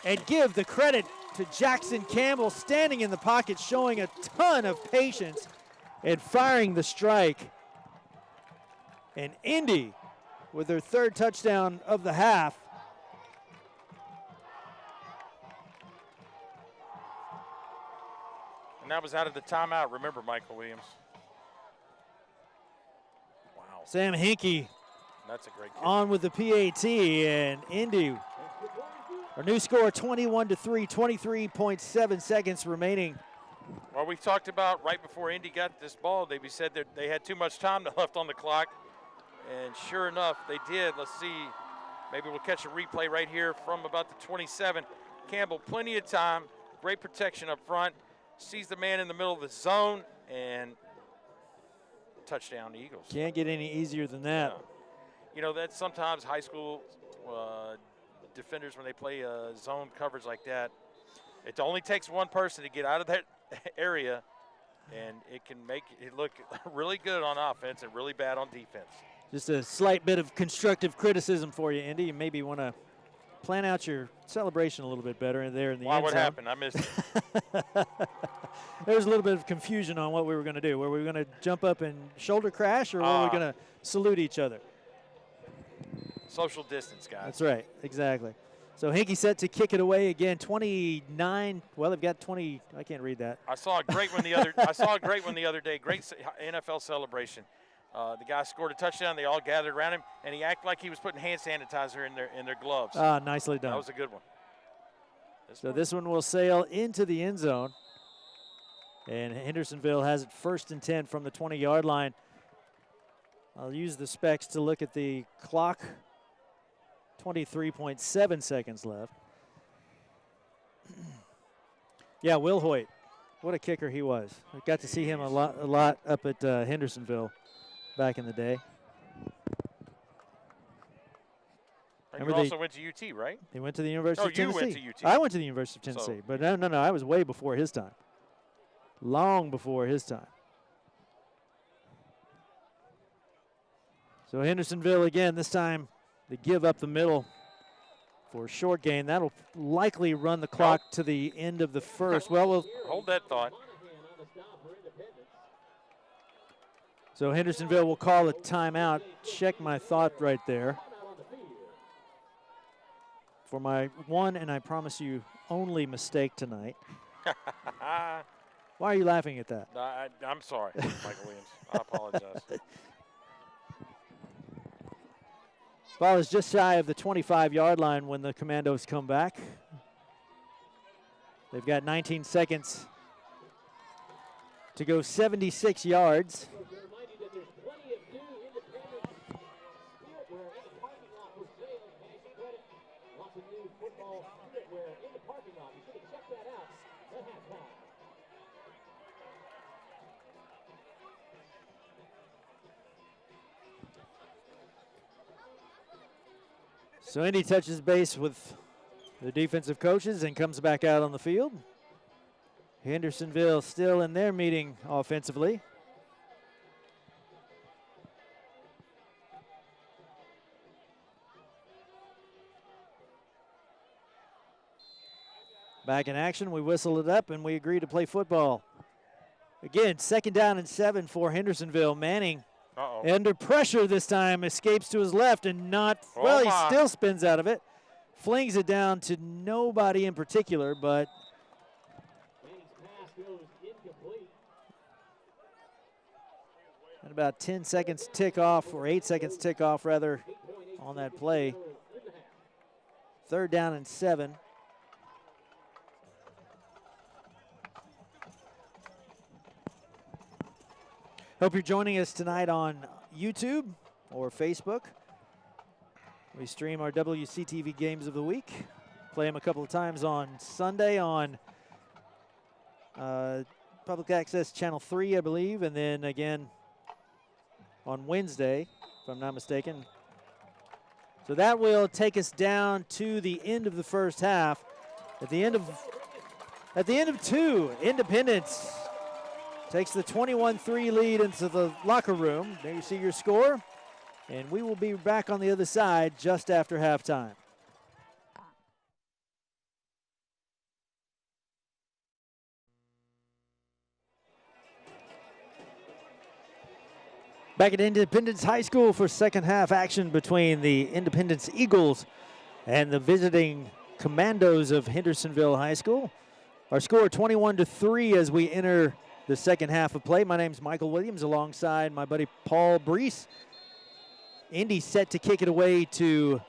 And give the credit to Jackson Campbell, standing in the pocket, showing a ton of patience and firing the strike. And Indy with their 3rd touchdown of the half. And that was out of the timeout, remember, Michael Williams. Wow. Sam Hinkie That's a great kick. On with the PAT, and Indy, our new score 21-3, 23.7 seconds remaining. Well, we talked about right before Indy got this ball, they said that they had too much time left on the clock. And sure enough, they did. Let's see. Maybe we'll catch a replay right here from about the 27. Campbell, plenty of time. Great protection up front. Sees the man in the middle of the zone, and touchdown, the Eagles. Can't get any easier than that. Yeah. You know, that's sometimes high school defenders, when they play zone coverage like that, it only takes one person to get out of that area, and it can make it look really good on offense and really bad on defense. Just a slight bit of constructive criticism for you, Indy. You maybe want to plan out your celebration a little bit better in there in the end zone. What happened? I missed it. There was a little bit of confusion on what we were going to do. Were we going to jump up and shoulder crash, or were we going to salute each other? Social distance, guys. That's right, exactly. So Hinkey set to kick it away again. 29. Well, they've got 20. I can't read that. I saw a great one the other day. Great NFL celebration. The guy scored a touchdown. They all gathered around him, and he acted like he was putting hand sanitizer in their gloves. Ah, nicely done. That was a good one. This one will sail into the end zone. And Hendersonville has it 1st and 10 from the 20-yard line. I'll use the specs to look at the clock. 23.7 seconds left. Yeah, Will Hoyt. What a kicker he was. I got to see him a lot up at Hendersonville back in the day. And you also went to UT, right? He went to the University of Tennessee. You went to UT. I went to the University of Tennessee. But no, I was way before his time. Long before his time. So Hendersonville again, this time they give up the middle for a short gain. That'll likely run the clock to the end of the first. Well, we'll hold that thought. So Hendersonville will call a timeout. Check my thought right there. For my one, and I promise you, only mistake tonight. Why are you laughing at that? I'm sorry, Michael Williams. I apologize. Ball is just shy of the 25-yard line when the Commandos come back. They've got 19 seconds to go 76 yards. So Indy touches base with the defensive coaches and comes back out on the field. Hendersonville still in their meeting offensively. Back in action, we whistle it up and we agree to play football. Again, 2nd down and 7 for Hendersonville. Manning under pressure this time, escapes to his left and not, well, he still spins out of it. Flings it down to nobody in particular, but and about 10 seconds tick off, or 8 seconds tick off rather, on that play. 3rd down and 7. Hope you're joining us tonight on YouTube or Facebook. We stream our WCTV games of the week. Play them a couple of times on Sunday on Public Access Channel 3, I believe, and then again on Wednesday, if I'm not mistaken. So that will take us down to the end of the first half. At the end of 2, Independence takes the 21-3 lead into the locker room. There you see your score. And we will be back on the other side just after halftime. Back at Independence High School for second half action between the Independence Eagles and the visiting Commandos of Hendersonville High School. Our score 21-3 as we enter the second half of play. My name's Michael Williams alongside my buddy Paul Breece. Indy set to kick it away to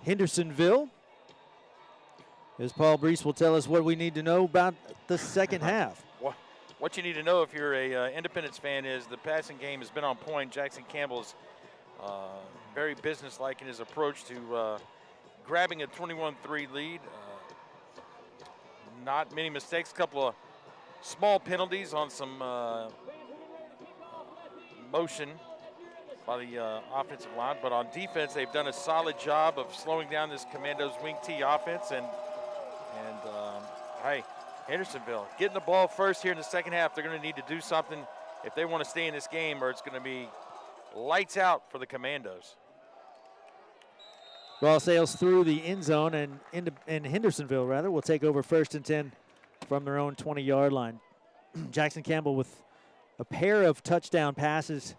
Hendersonville. As Paul Breece will tell us what we need to know about the second half. What you need to know if you're a Independence fan is the passing game has been on point. Jackson Campbell is very businesslike in his approach to grabbing a 21-3 lead. Not many mistakes, a couple of small penalties on some motion by the offensive line, but on defense they've done a solid job of slowing down this Commandos wing T offense. And hey, Hendersonville getting the ball first here in the second half. They're going to need to do something if they want to stay in this game, or it's going to be lights out for the Commandos. Ball sails through the end zone, and Hendersonville will take over 1st and 10 from their own 20-yard line. Jackson Campbell with a pair of touchdown passes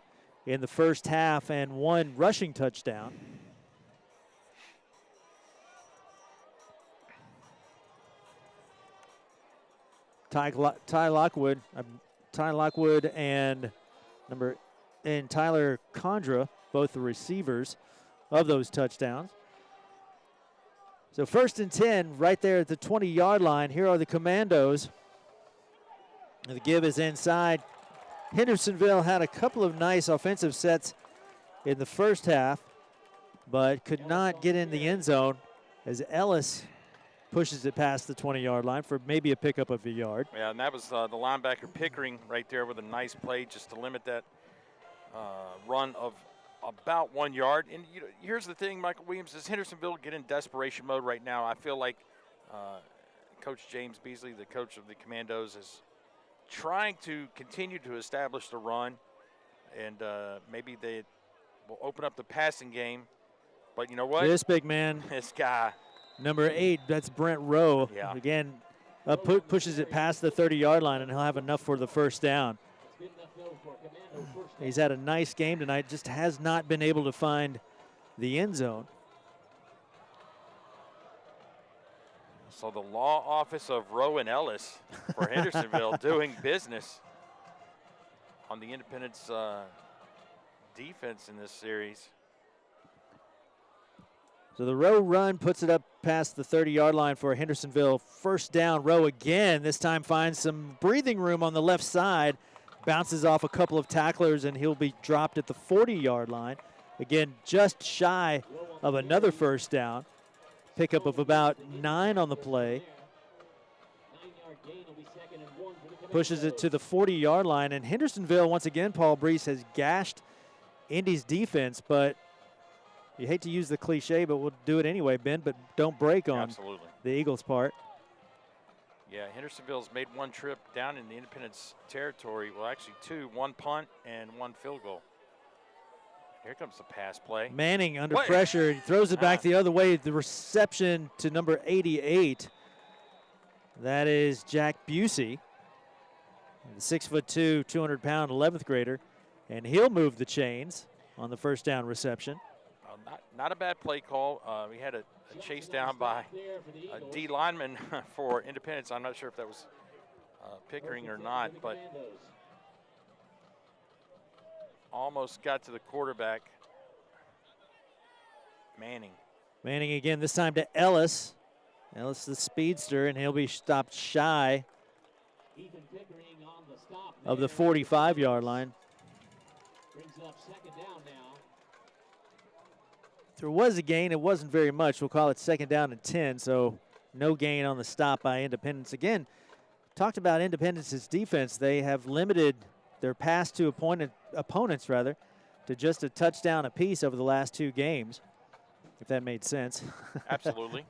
in the first half and one rushing touchdown. Ty Lockwood and Tyler Condra, both the receivers of those touchdowns. So 1st and 10 right there at the 20-yard line. Here are the Commandos. And the give is inside. Hendersonville had a couple of nice offensive sets in the first half, but could not get in the end zone as Ellis pushes it past the 20-yard line for maybe a pickup of a yard. Yeah, and that was the linebacker Pickering right there with a nice play just to limit that run of about 1 yard. And here's the thing, Michael Williams, is Hendersonville get in desperation mode right now. I feel like Coach James Beasley, the coach of the Commandos, is trying to continue to establish the run, and maybe they will open up the passing game. But you know what? This big man, this guy. Number 8, that's Brent Rowe. Yeah. Again, pushes it past the 30-yard line, and he'll have enough for the first down. He's had a nice game tonight, just has not been able to find the end zone. So the law office of Rowe and Ellis for Hendersonville doing business on the Independence defense in this series. So the Rowe run puts it up past the 30-yard line for Hendersonville. First down. Rowe again, this time finds some breathing room on the left side. Bounces off a couple of tacklers, and he'll be dropped at the 40-yard line. Again, just shy of another first down. Pickup of about 9 on the play. Pushes it to the 40-yard line, and Hendersonville, once again, Paul Breece has gashed Indy's defense, but you hate to use the cliche, but we'll do it anyway, Ben, but don't break on Absolutely. the Eagles' part. Yeah, Hendersonville's made one trip down in the Independence territory. Well, actually 2, 1 punt and 1 field goal. Here comes the pass play. Manning under pressure. He throws it back the other way. The reception to number 88. That is Jack Busey, the 6'2", 200-pound 11th grader. And he'll move the chains on the first down reception. Not a bad play call. We had a chase down by a D lineman for Independence. I'm not sure if that was Pickering or not, but almost got to the quarterback. Manning again, this time to Ellis. Ellis the speedster, and he'll be stopped shy of the 45-yard line. Brings up second down now. There was a gain. It wasn't very much. We'll call it second down and 10, so no gain on the stop by Independence. Again, talked about Independence's defense. They have limited their pass to opponents to just a touchdown apiece over the last 2 games, if that made sense. Absolutely.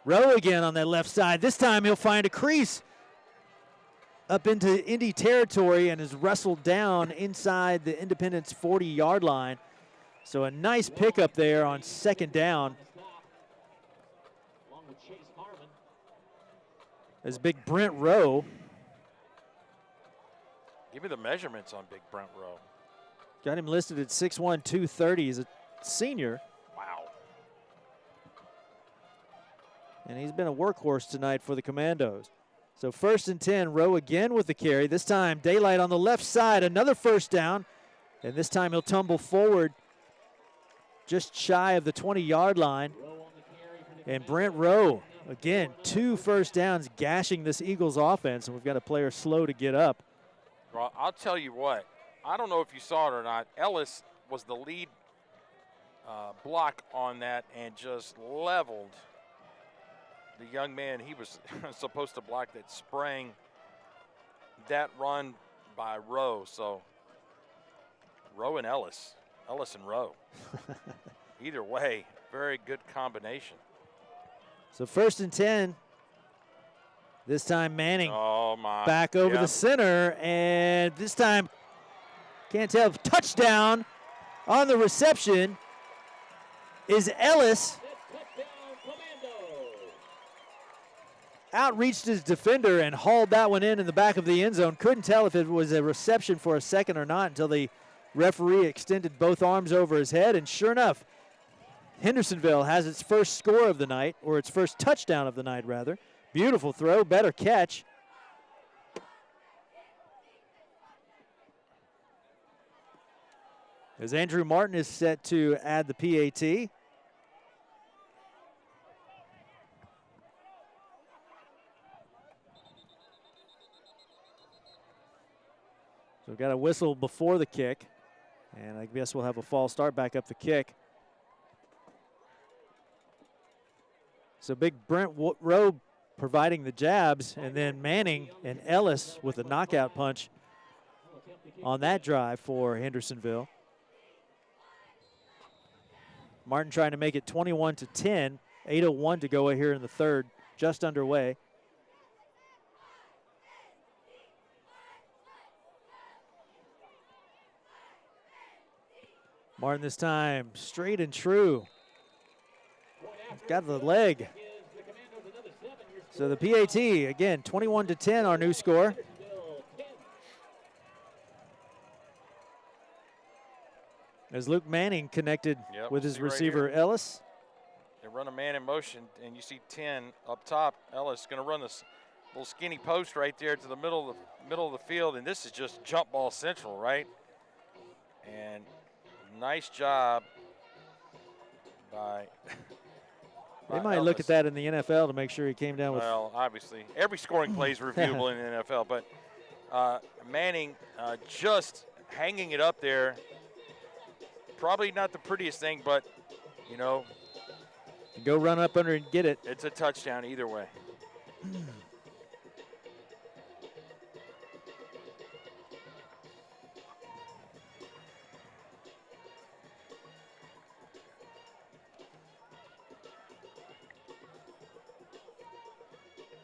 Rowe again on that left side. This time he'll find a crease up into Indy territory and is wrestled down inside the Independence 40-yard line. So a nice pickup there on second down. As big Brent Rowe. Give me the measurements on big Brent Rowe. Got him listed at 6'1", 230. He's a senior. Wow. And he's been a workhorse tonight for the Commandos. So 1st and 10, Rowe again with the carry. This time, daylight on the left side, another first down. And this time he'll tumble forward just shy of the 20-yard line. And Brent Rowe, again, 2 first downs gashing this Eagles offense, and we've got a player slow to get up. Well, I'll tell you what. I don't know if you saw it or not. Ellis was the lead block on that and just leveled the young man he was supposed to block that sprang that run by Rowe. So Rowe and Ellis and Rowe. Either way, very good combination. So 1st and 10. This time Manning back over the center, and this time, can't tell, touchdown on the reception is Ellis. Outreached his defender and hauled that one in the back of the end zone. Couldn't tell if it was a reception for a second or not until the referee extended both arms over his head, and sure enough, Hendersonville has its first score of the night, or its first touchdown of the night, rather. Beautiful throw, better catch. As Andrew Martin is set to add the PAT. So we've got a whistle before the kick, and I guess we'll have a false start back up the kick. So big Brent Rowe providing the jabs, and then Manning and Ellis with a knockout punch on that drive for Hendersonville. Martin trying to make it 21-10, 8:01 to go here in the third, just underway. Martin this time, straight and true. Got the leg. So the PAT, again, 21-10, our new score. As Luke Manning connected with his receiver, right Ellis. They run a man in motion, and you see 10 up top. Ellis going to run this little skinny post right there to the middle of the field, and this is just jump ball central, right? And nice job by They might look at that in the NFL to make sure he came down with. Well, obviously, every scoring play is reviewable in the NFL, but Manning just hanging it up there. Probably not the prettiest thing, but, you know. Go run up under and get it. It's a touchdown either way.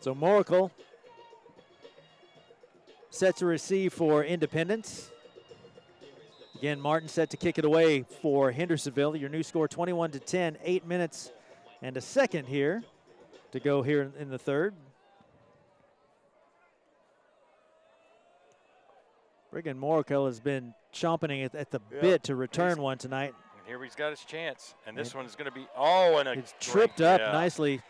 So Moracle set to receive for Independence. Again, Martin set to kick it away for Hendersonville. Your new score 21-10, 8 minutes and a second here to go here in the third. Brigham Moracle has been chomping at the bit to return one tonight. And here he's got his chance, and this one is going to be, and it's tripped up nicely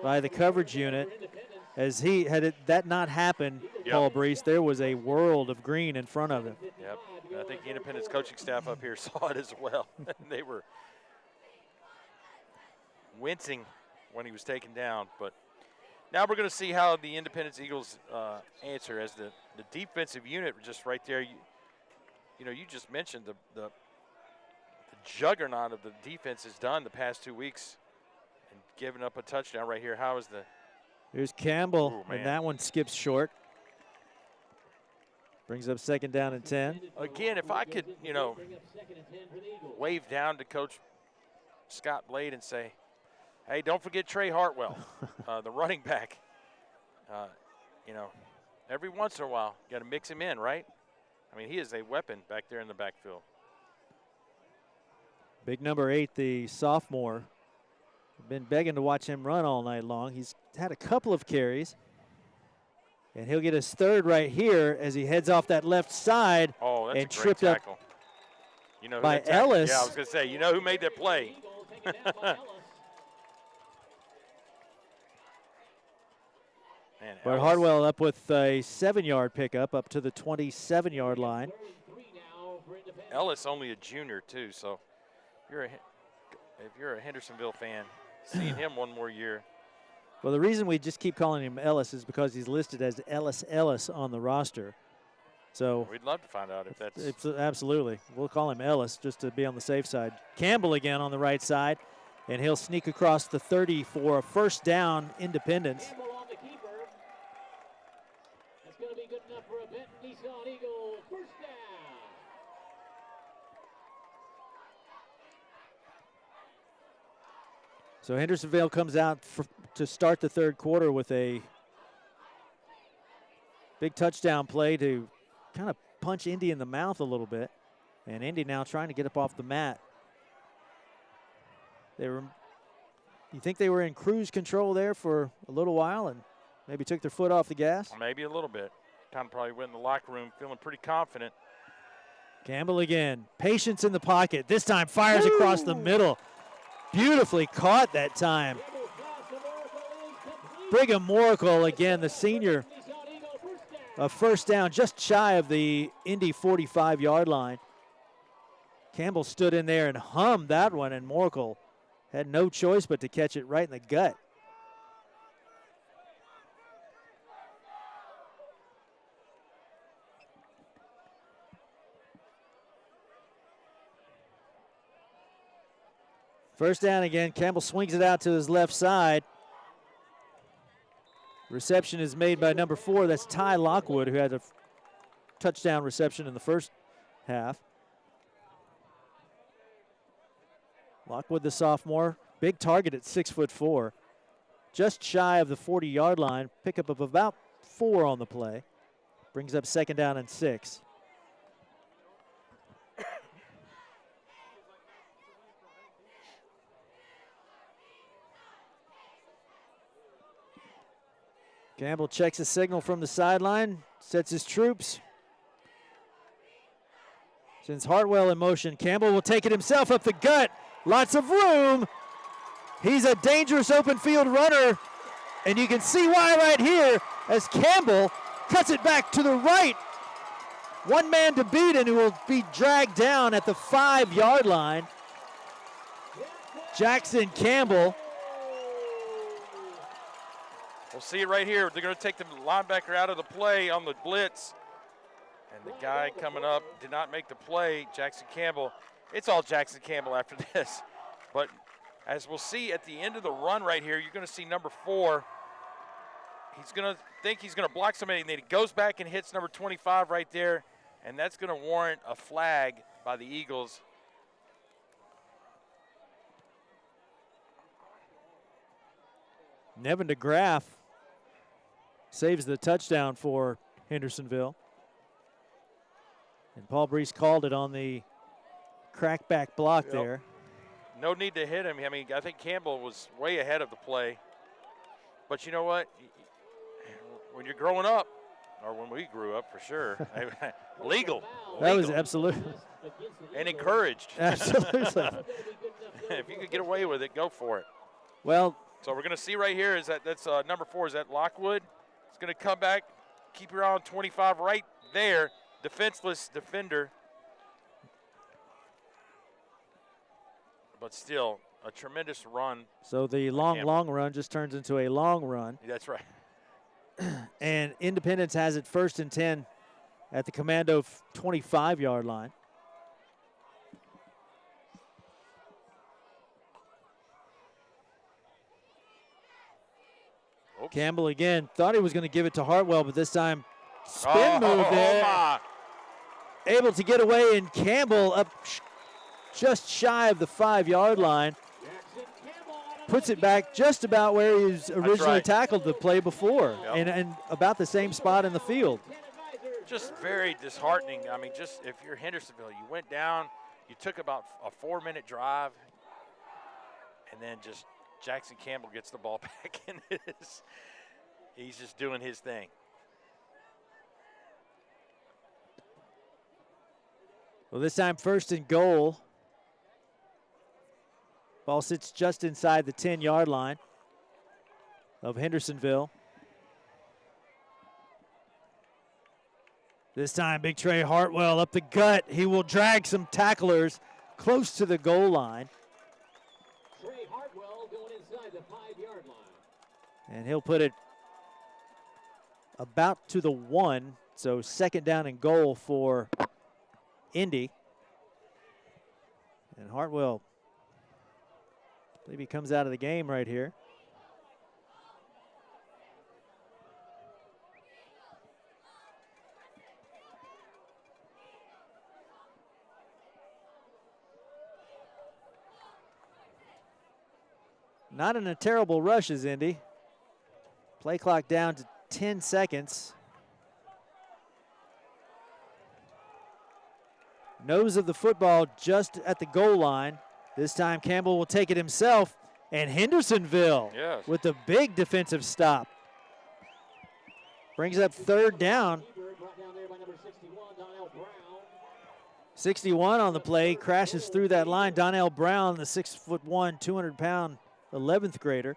by the coverage unit. As had that not happened, Paul Breece, there was a world of green in front of him. Yep. I think the Independence coaching staff up here saw it as well. They were wincing when he was taken down. But now we're going to see how the Independence Eagles answer as the defensive unit just right there. You know, you just mentioned the juggernaut of the defense has done the past 2 weeks and giving up a touchdown right here. How is the – Here's Campbell, and that one skips short. Brings up 2nd down and 10. Again, if I could, you know, wave down to Coach Scott Blade and say, hey, don't forget Trey Hartwell, the running back. You know, every once in a while, you got to mix him in, right? I mean, he is a weapon back there in the backfield. Big number 8, the sophomore. Been begging to watch him run all night long. He's had a couple of carries. And he'll get his third right here as he heads off that left side. Oh, that's and a great tripped tackle. Up you know by Ellis. Yeah, I was going to say, you know who made that play. Man, but Hardwell up with a 7-yard pickup up to the 27-yard line. Ellis only a junior too, so if you're a Hendersonville fan, seeing him one more year. Well, the reason we just keep calling him Ellis is because he's listed as Ellis on the roster. So we'd love to find out if that's absolutely. We'll call him Ellis just to be on the safe side. Campbell again on the right side, and he'll sneak across the 30 for a 1st down, Independence. Campbell on the keeper. That's going to be good enough for a Benton Nissan Eagle 1st down. So Hendersonville comes out to start the third quarter with a big touchdown play to kind of punch Indy in the mouth a little bit. And Indy now trying to get up off the mat. You think they were in cruise control there for a little while and maybe took their foot off the gas? Maybe a little bit. Kind of probably went in the locker room feeling pretty confident. Campbell again. Patience in the pocket. This time fires across the middle. Beautifully caught that time. Brigham Moracle, again, the senior, a 1st down just shy of the Indy 45-yard line. Campbell stood in there and hummed that one, and Morkel had no choice but to catch it right in the gut. First down again. Campbell swings it out to his left side. Reception is made by number 4. That's Ty Lockwood, who had a touchdown reception in the first half. Lockwood, the sophomore, big target at 6'4", just shy of the 40-yard line. Pickup of about 4 on the play. Brings up second down and 6. Campbell checks a signal from the sideline, sets his troops. Sends Hartwell in motion. Campbell will take it himself up the gut. Lots of room. He's a dangerous open field runner, and you can see why right here as Campbell cuts it back to the right. One man to beat, and he will be dragged down at the 5-yard line. Jackson Campbell. We'll see it right here. They're going to take the linebacker out of the play on the blitz. And the guy coming up did not make the play, Jackson Campbell. It's all Jackson Campbell after this. But as we'll see at the end of the run right here, you're going to see number 4. He's going to think he's going to block somebody, and then he goes back and hits number 25 right there. And that's going to warrant a flag by the Eagles. Nevin DeGraff saves the touchdown for Hendersonville. And Paul Breece called it on the crackback block there. No need to hit him. I mean, I think Campbell was way ahead of the play. But you know what? When you're growing up, or when we grew up for sure, legal. That was absolutely. And encouraged. Absolutely. If you could get away with it, go for it. Well, so we're going to see right here is that's number 4 is that Lockwood. It's going to come back. Keep your eye on 25 right there. Defenseless defender. But still, a tremendous run. So the long run just turns into a long run. That's right. And Independence has it 1st and 10 at the Commando 25-yard line. Oops. Campbell again thought he was going to give it to Hartwell, but this time spin move there. Able to get away, and Campbell up just shy of the 5-yard line. Puts it back just about where he was originally tackled the play before, and about the same spot in the field. Just very disheartening. I mean, just if you're Hendersonville, you went down, you took about a 4-minute drive, and then just Jackson Campbell gets the ball back in his. He's just doing his thing. Well, this time 1st and goal. Ball sits just inside the 10-yard line of Hendersonville. This time, Big Trey Hartwell up the gut. He will drag some tacklers close to the goal line. Trey Hartwell going inside the 5-yard line. And he'll put it about to the 1. So 2nd down and goal for Indy. And Hartwell, I believe he comes out of the game right here. Not in a terrible rush as Indy. Play clock down to 10 seconds. Nose of the football just at the goal line. This time Campbell will take it himself, and Hendersonville with a big defensive stop. Brings up 3rd down. 61 on the play, crashes through that line. Donnell Brown, the 6'1", 200-pound 11th grader.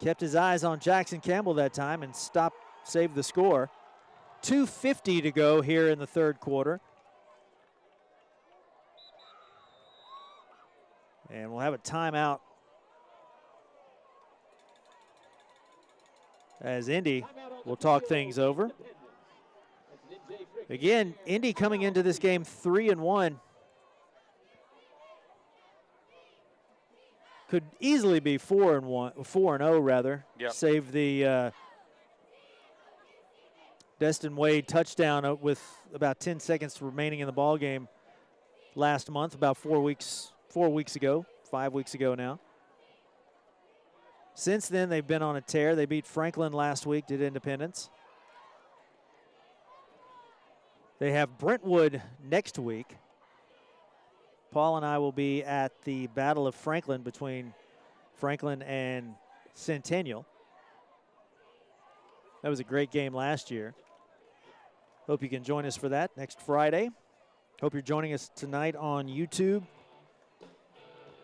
Kept his eyes on Jackson Campbell that time and saved the score. 2:50 to go here in the 3rd quarter. And we'll have a timeout as Indy will talk things over. Again, Indy coming into this game 3-1. Could easily be 4-0 rather. Yep. Save the Destin Wade touchdown with about 10 seconds remaining in the ball game last month, about 4 weeks ago, 5 weeks ago now. Since then, they've been on a tear. They beat Franklin last week, did Independence. They have Brentwood next week. Paul and I will be at the Battle of Franklin between Franklin and Centennial. That was a great game last year. Hope you can join us for that next Friday. Hope you're joining us tonight on YouTube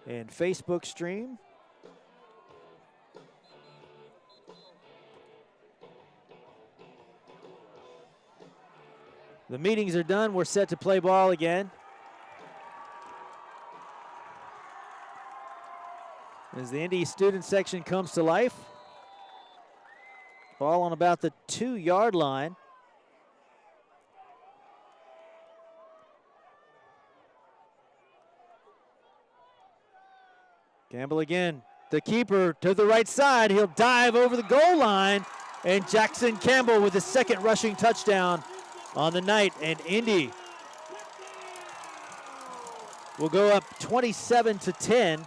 and Facebook stream. The meetings are done. We're set to play ball again. As the Indy student section comes to life. Ball on about the 2-yard line. Campbell again, the keeper to the right side. He'll dive over the goal line. And Jackson Campbell with his second rushing touchdown on the night. And Indy will go up 27-10.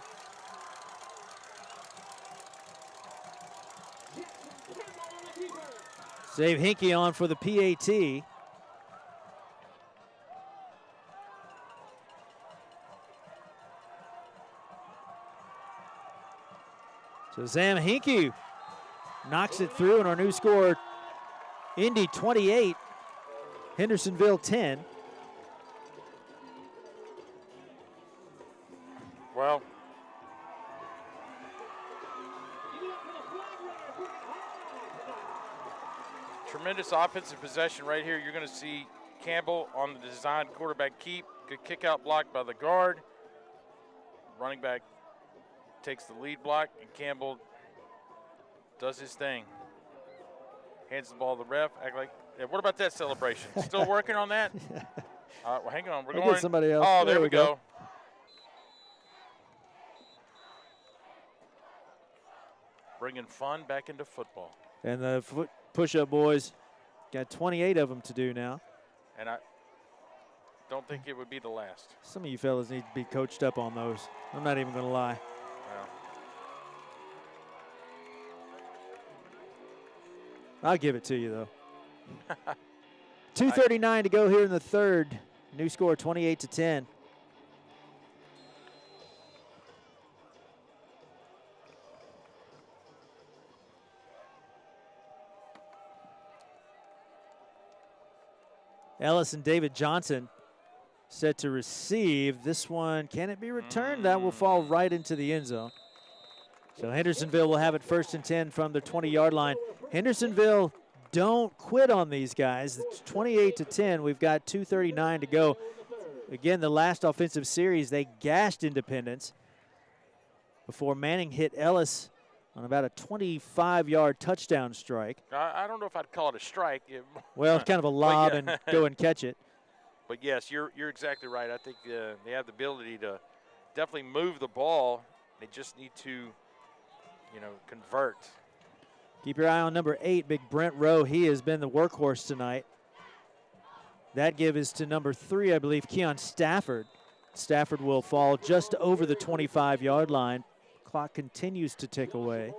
Save Hinkie on for the PAT. So Sam Hinkie knocks it through, and our new score, Indy 28, Hendersonville 10. Well, tremendous offensive possession right here. You're going to see Campbell on the designed quarterback keep. Good kick out block by the guard. Running back takes the lead block, and Campbell does his thing. Hands the ball to the ref. Act like, yeah, what about that celebration? Still working on that? Well, hang on. We're We'll going. get somebody else. Oh, there we go. Bringing fun back into football. And the push-up boys got 28 of them to do now. And I don't think it would be the last. Some of you fellas need to be coached up on those. I'm not even going to lie. Well, I'll give it to you, though. 2:39 to go here in the third. New score 28-10. Ellis and David Johnson set to receive. This one, can it be returned? That will fall right into the end zone. So Hendersonville will have it 1st and 10 from the 20-yard line. Hendersonville don't quit on these guys. It's 28-10. We've got 2:39 to go. Again, the last offensive series, they gashed Independence before Manning hit Ellis on about a 25-yard touchdown strike. I don't know if I'd call it a strike. Well, it's kind of a lob yeah. and go and catch it. But yes, you're exactly right. I think they have the ability to definitely move the ball. They just need to, convert. Keep your eye on number 8, Big Brent Rowe. He has been the workhorse tonight. That give is to number 3, I believe, Keon Stafford. Stafford will fall just over the 25-yard line. Clock continues to tick away.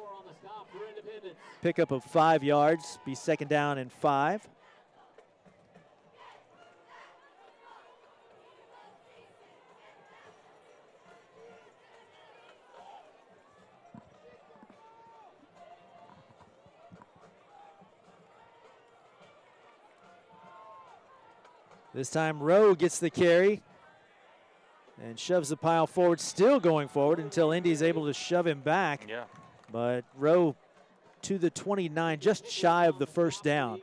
Pickup of 5 yards, be 2nd down and 5. This time Rowe gets the carry and shoves the pile forward, still going forward until Indy's able to shove him back. Yeah. But Rowe to the 29, just shy of the 1st down.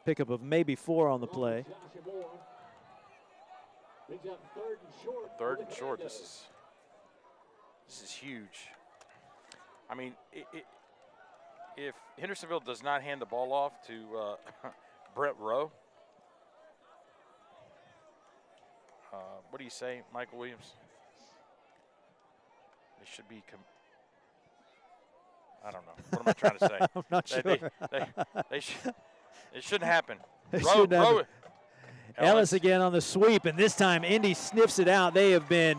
Pickup of maybe 4 on the play. Brings up 3rd and short. 3rd and short. This is huge. I mean, if Hendersonville does not hand the ball off to Brett Rowe, what do you say, Michael Williams? They should be. I don't know. What am I trying to say? I'm not sure. It shouldn't happen. Rowe. Ellis again on the sweep, and this time Indy sniffs it out. They have been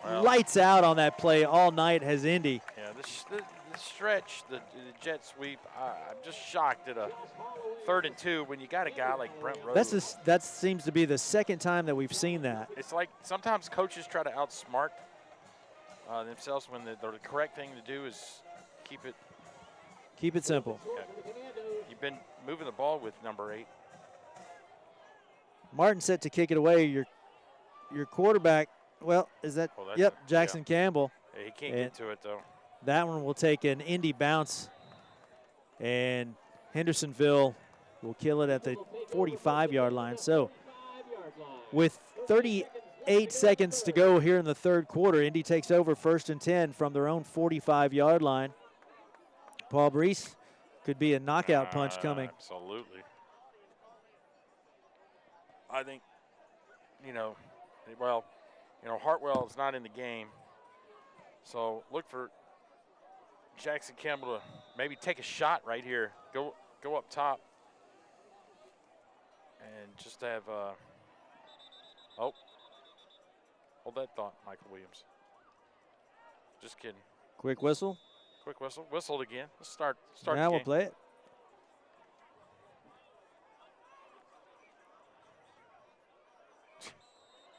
lights out on that play all night, has Indy. Yeah, the stretch, the jet sweep, I'm just shocked at a 3rd and 2 when you got a guy like Brent Rose. That seems to be the second time that we've seen that. It's like sometimes coaches try to outsmart themselves when the correct thing to do is keep it simple. Yeah. You've been moving the ball with number 8. Martin set to kick it away. Your quarterback, well, is that? Oh, yep, Jackson Campbell. Yeah, he can't get to it, though. That one will take an Indy bounce, and Hendersonville will kill it at the 45-yard line. So with 38 seconds to go here in the 3rd quarter, Indy takes over 1st and 10 from their own 45-yard line. Paul Breece could be a knockout punch coming. Absolutely. I think, Hartwell is not in the game. So look for Jackson Campbell to maybe take a shot right here. Go up top. And just have, hold that thought, Michael Williams. Just kidding. Quick whistle. Quick whistle. Whistled again. Let's start now we'll play it.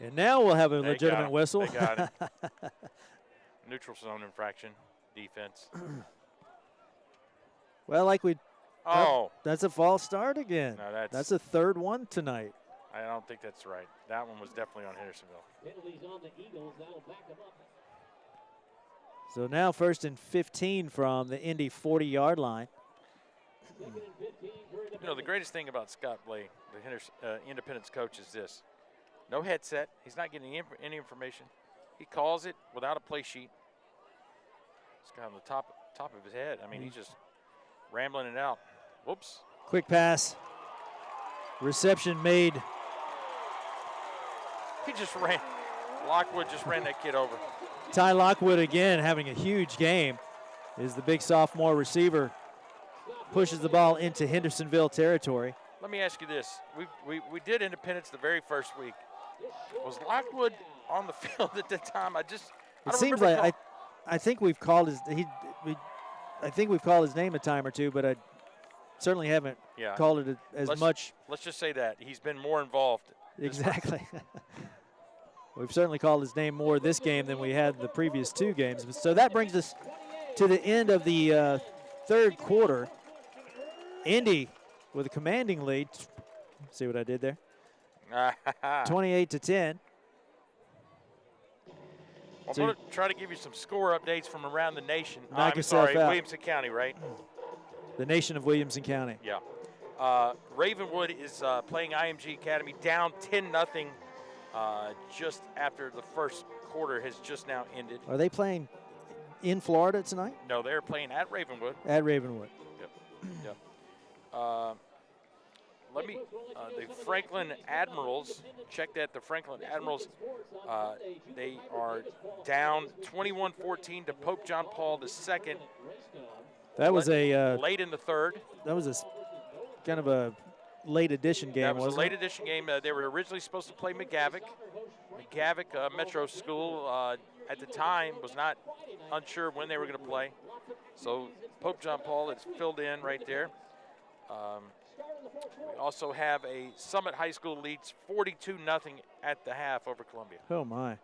And now we'll have a legitimate whistle. They got it. Neutral zone infraction, defense. Well, like we. Oh. That's a false start again. No, that's a 3rd one tonight. I don't think that's right. That one was definitely on Hendersonville. Penalties on the Eagles. That'll back them up. So now 1st and 15 from the Indy 40-yard line. The greatest thing about Scott Blake, the Independence coach, is this. No headset. He's not getting any information. He calls it without a play sheet. It's got on the top of his head. I mean, he's just rambling it out. Whoops. Quick pass. Reception made. He just ran. Lockwood just ran that kid over. Ty Lockwood again having a huge game is the big sophomore receiver. Pushes the ball into Hendersonville territory. Let me ask you this. We did Independence the very first week. Was Lockwood on the field at the time? It seems like I think we've called his I think we've called his name a time or two, but I certainly haven't called it as much. Let's just say that he's been more involved. Exactly. We've certainly called his name more this game than we had the previous 2 games. So that brings us to the end of the 3rd quarter. Indy with a commanding lead. See what I did there? 28-10. I'm going to try to give you some score updates from around the nation. Knock yourself out. Williamson County, right? The nation of Williamson County. Yeah. Ravenwood is playing IMG Academy down 10-0 just after the 1st quarter has just now ended. Are they playing in Florida tonight? No, they're playing at Ravenwood. At Ravenwood. Yep. The Franklin Admirals, check that, the Franklin Admirals, they are down 21-14 to Pope John Paul II. That was late in the 3rd. That was a kind of a late edition game, wasn't it? That was a late edition game. They were originally supposed to play McGavick. McGavick Metro School at the time was not unsure when they were going to play. So Pope John Paul is filled in right there. We also have a Summit High School leads 42-0 at the half over Columbia. Oh, my.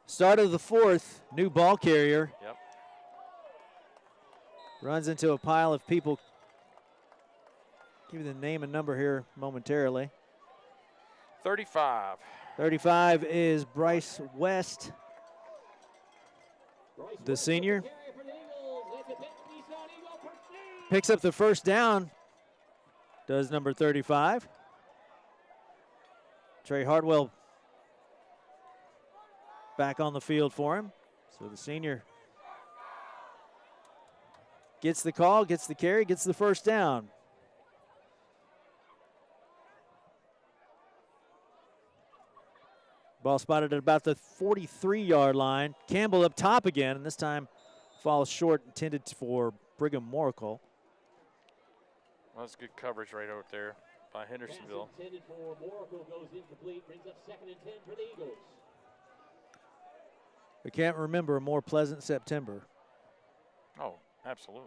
Start of the 4th, new ball carrier. Yep. Runs into a pile of people. Give you the name and number here momentarily. 35. 35 is Bryce West, the senior. Picks up the 1st down, does number 35. Trey Hartwell back on the field for him. So the senior gets the call, gets the carry, gets the first down. Ball spotted at about the 43-yard line. Campbell up top again, and this time falls short, intended for Brigham Moracle. Well, that's good coverage right out there by Hendersonville. Pass intended for Moracle goes incomplete, brings up 2nd and 10 for the Eagles. We can't remember a more pleasant September. Oh, absolutely.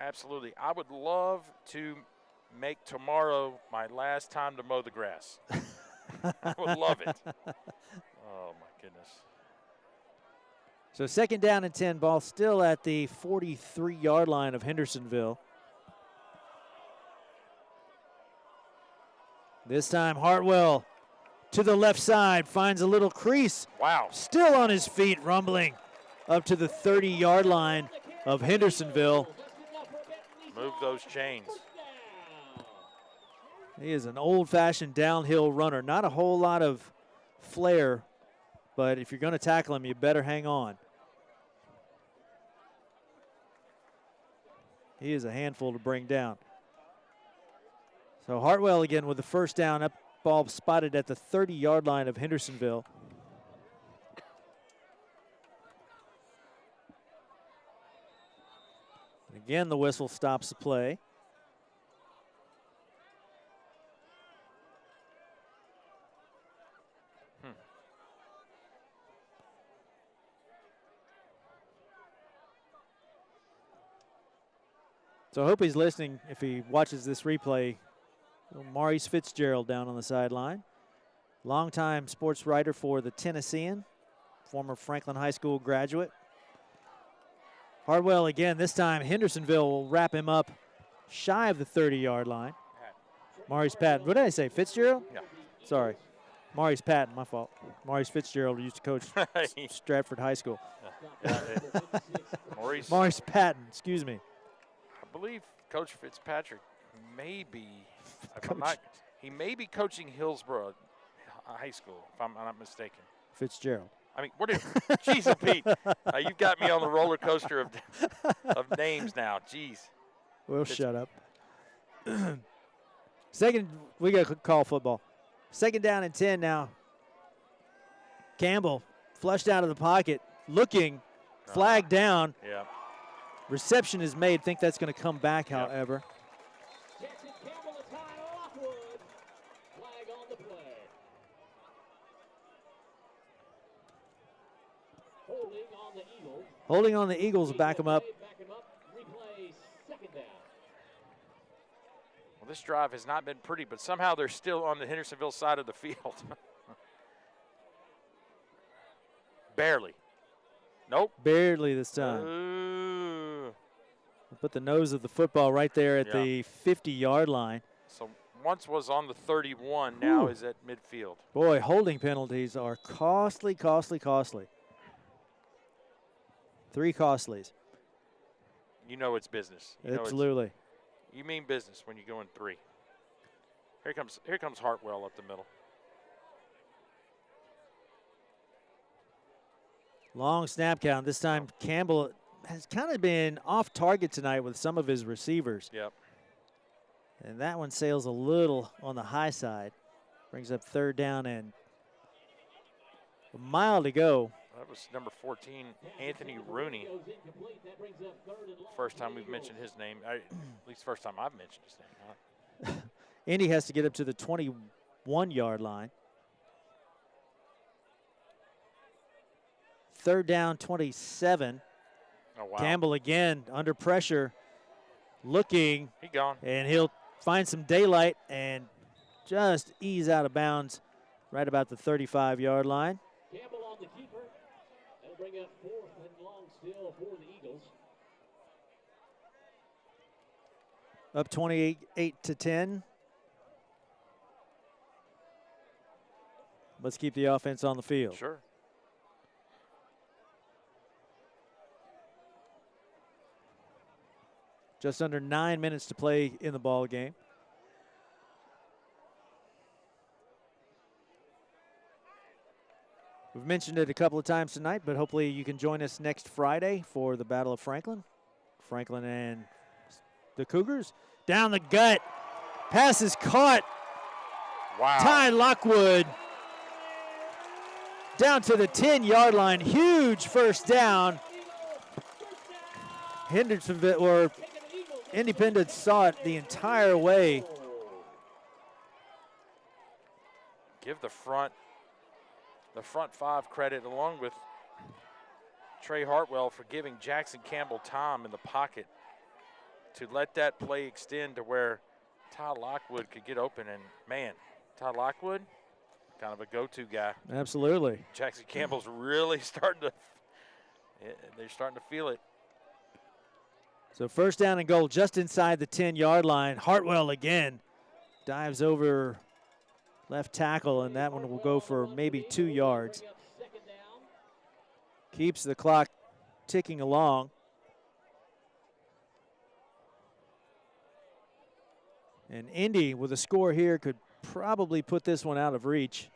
Absolutely. I would love to make tomorrow my last time to mow the grass. I would love it. Oh, my goodness. So 2nd down and 10, ball still at the 43-yard line of Hendersonville. This time Hartwell to the left side, finds a little crease. Wow. Still on his feet, rumbling up to the 30-yard line of Hendersonville. Move those chains. He is an old-fashioned downhill runner. Not a whole lot of flair, but if you're going to tackle him, you better hang on. He is a handful to bring down. So Hartwell again with the first down, up ball spotted at the 30-yard line of Hendersonville. And again, the whistle stops the play. So I hope he's listening if he watches this replay. Maurice Fitzgerald down on the sideline. Longtime sports writer for the Tennessean, former Franklin High School graduate. Hartwell again, this time Hendersonville will wrap him up shy of the 30-yard line. Maurice Patton. What did I say, Fitzgerald? Yeah. Sorry. Maurice Patton, my fault. Maurice Fitzgerald used to coach Stratford High School. Maurice Patton, excuse me. I believe Coach Fitzpatrick may be, he may be coaching Hillsborough High School, if I'm not mistaken. Fitzgerald. I mean, what is, jeez, Pete, you've got me on the roller coaster of names now, jeez. We'll shut up. Second, we got to call football. 2nd down and 10 now. Campbell flushed out of the pocket, looking, flag down. Yeah. Reception is made. Think that's going to come back, however. Jackson Campbell to tie Lockwood. Flag on the play. Holding on the Eagles. Holding on the Eagles, back him up. Back him up. Replay 2nd down. Well, this drive has not been pretty, but somehow they're still on the Hendersonville side of the field. Barely. Nope. Barely this time. Put the nose of the football right there at the 50-yard line. So once was on the 31, now is at midfield. Boy, holding penalties are costly, costly, costly. 3 costlies. You know it's business. Absolutely. You mean business when you go in 3. Here comes Hartwell up the middle. Long snap count. This time Campbell has kind of been off target tonight with some of his receivers. Yep. And that one sails a little on the high side. Brings up 3rd down and a mile to go. That was number 14, Anthony Rooney. First time we've mentioned his name, at least first time I've mentioned his name. Huh? Indy has to get up to the 21-yard line. 3rd down, 27. Oh, wow. Campbell again under pressure, looking. He gone. And he'll find some daylight and just ease out of bounds right about the 35-yard line. Campbell on the keeper. That'll bring up 4th and long still for the Eagles. Up 28-10. Let's keep the offense on the field. Sure. Just under 9 minutes to play in the ball game. We've mentioned it a couple of times tonight, but hopefully you can join us next Friday for the Battle of Franklin. Franklin and the Cougars. Down the gut. Pass is caught. Wow. Ty Lockwood down to the 10-yard line. Huge first down. Hendersonville, or Independence, saw it the entire way. Give the front five credit, along with Trey Hartwell, for giving Jackson Campbell time in the pocket to let that play extend to where Ty Lockwood could get open. And, man, Ty Lockwood, kind of a go-to guy. Absolutely. Jackson Campbell's really starting to feel it. So first down and goal just inside the 10-yard line. Hartwell again dives over left tackle, and that one will go for maybe 2 yards. Keeps the clock ticking along. And Indy, with a score here, could probably put this one out of reach.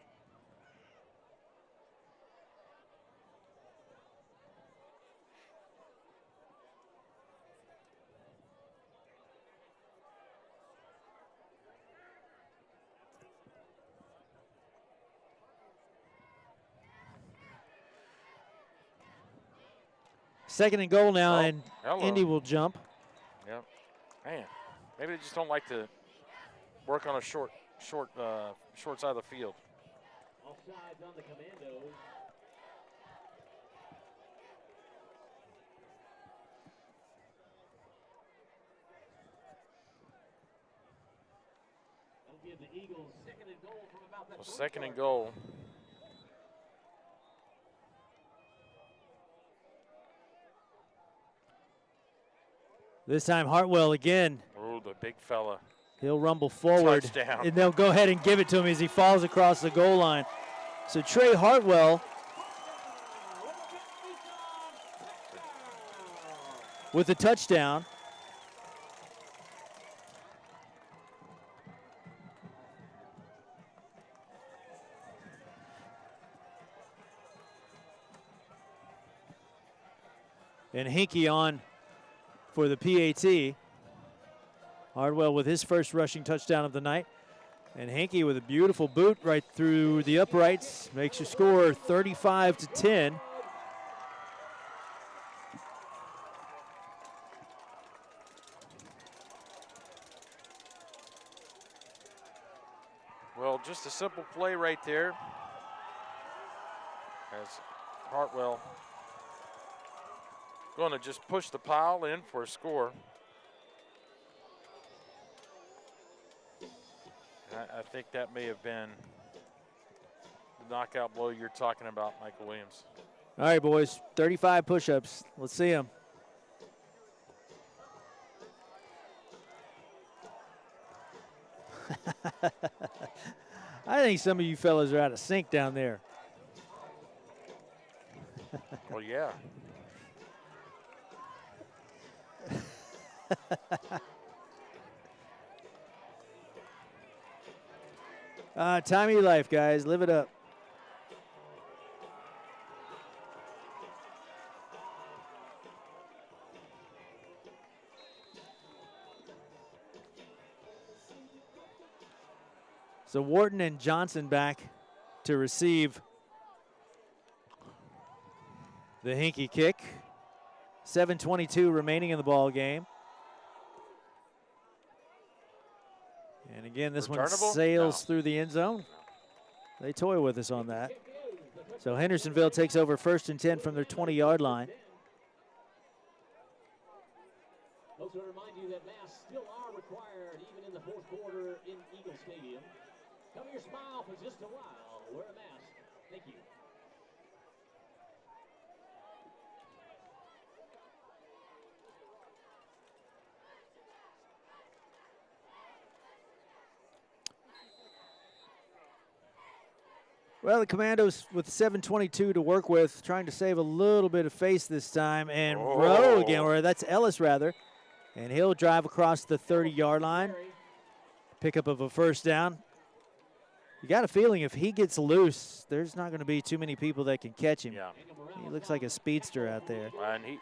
Second and goal now, and Indy will jump. Yep. Man, maybe they just don't like to work on a short side of the field. Offsides on the Commandos. That'll give the Eagles second and goal from about the 20-yard Second and goal. This time Hartwell again. Oh, the big fella. He'll rumble forward. Touchdown. And they'll go ahead and give it to him as he falls across the goal line. So Trey Hartwell with a touchdown. And Hinkie on for the PAT. Hartwell with his first rushing touchdown of the night. And Hinkie with a beautiful boot right through the uprights. Makes your score 35-10. Well, just a simple play right there, as Hartwell going to just push the pile in for a score. I think that may have been the knockout blow you're talking about, Michael Williams. All right, boys, 35 push-ups. Let's see them. I think some of you fellas are out of sync down there. Well, yeah. Time of your life, guys. Live it up. So Wharton and Johnson back to receive the Hinkie kick. 7:22 remaining in the ball game. And again, this one sails through the end zone. They toy with us on that. So Hendersonville takes over 1st and 10 from their 20-yard line. Folks, I remind you that masks still are required even in the 4th quarter in Eagle Stadium. Cover your smile for just a while. Wear a mask. Thank you. Well, the Commandos with 7:22 to work with, trying to save a little bit of face this time. And Rowe again, or that's Ellis rather. And he'll drive across the 30-yard line. Pickup of a first down. You got a feeling if he gets loose, there's not going to be too many people that can catch him. Yeah. He looks like a speedster out there. And he,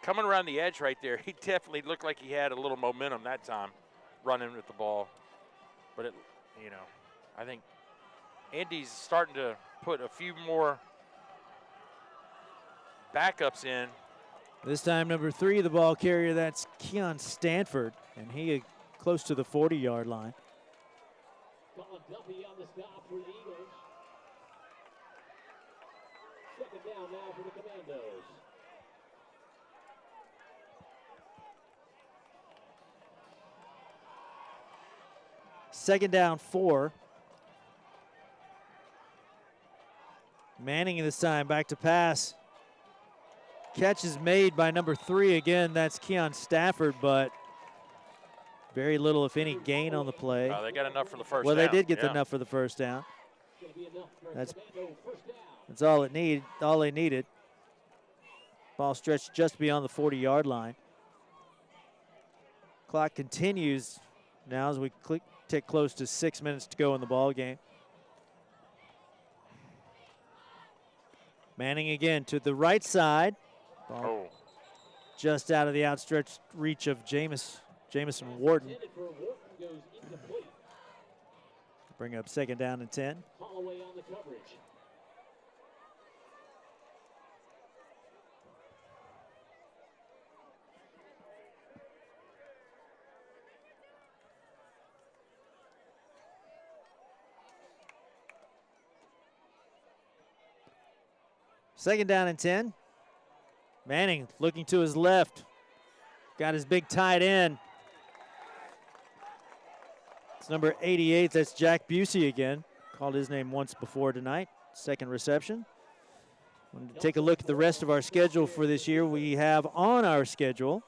coming around the edge right there, he definitely looked like he had a little momentum that time running with the ball. But, I think Andy's starting to put a few more backups in. This time, number 3, the ball carrier, that's Keon Stanford, and he close to the 40-yard line. Colin Duffy on the stop for the Eagles. Second down now for the Commandos. Second down 4. Manning this time back to pass. Catch is made by number 3 again. That's Keon Stafford, but very little, if any, gain on the play. They got enough for the first down. Well, they did get enough for the first down. That's all it needed. All they needed. Ball stretched just beyond the 40-yard line. Clock continues now as we tick close to 6 minutes to go in the ball game. Manning again to the right side. Ball just out of the outstretched reach of Jamison Wharton. Bring up second down and 10. Holloway on the coverage. Second down and 10. Manning looking to his left. Got his big tight end. It's number 88. That's Jack Busey again. Called his name once before tonight. Second reception. Wanted to take a look at the rest of our schedule for this year. We have on our schedule.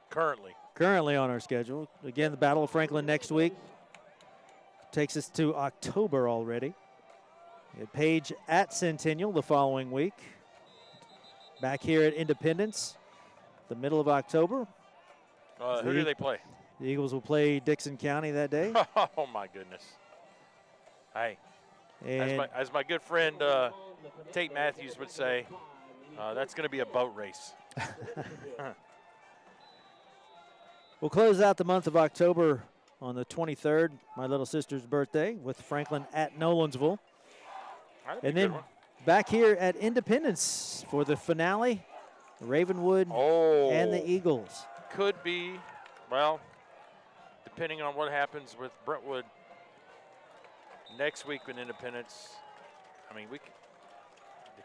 Currently on our schedule. Again, the Battle of Franklin next week. Takes us to October already. Page at Centennial the following week. Back here at Independence, the middle of October. Who do they play? The Eagles will play Dixon County that day. Oh, my goodness. Hey, And as my good friend Tate Matthews would say, that's going to be a boat race. we'll close out the month of October on the 23rd, my little sister's birthday, with Franklin at Nolensville. And then back here at Independence for the finale, Ravenwood and the Eagles. Could be, well, depending on what happens with Brentwood next week with Independence. I mean, it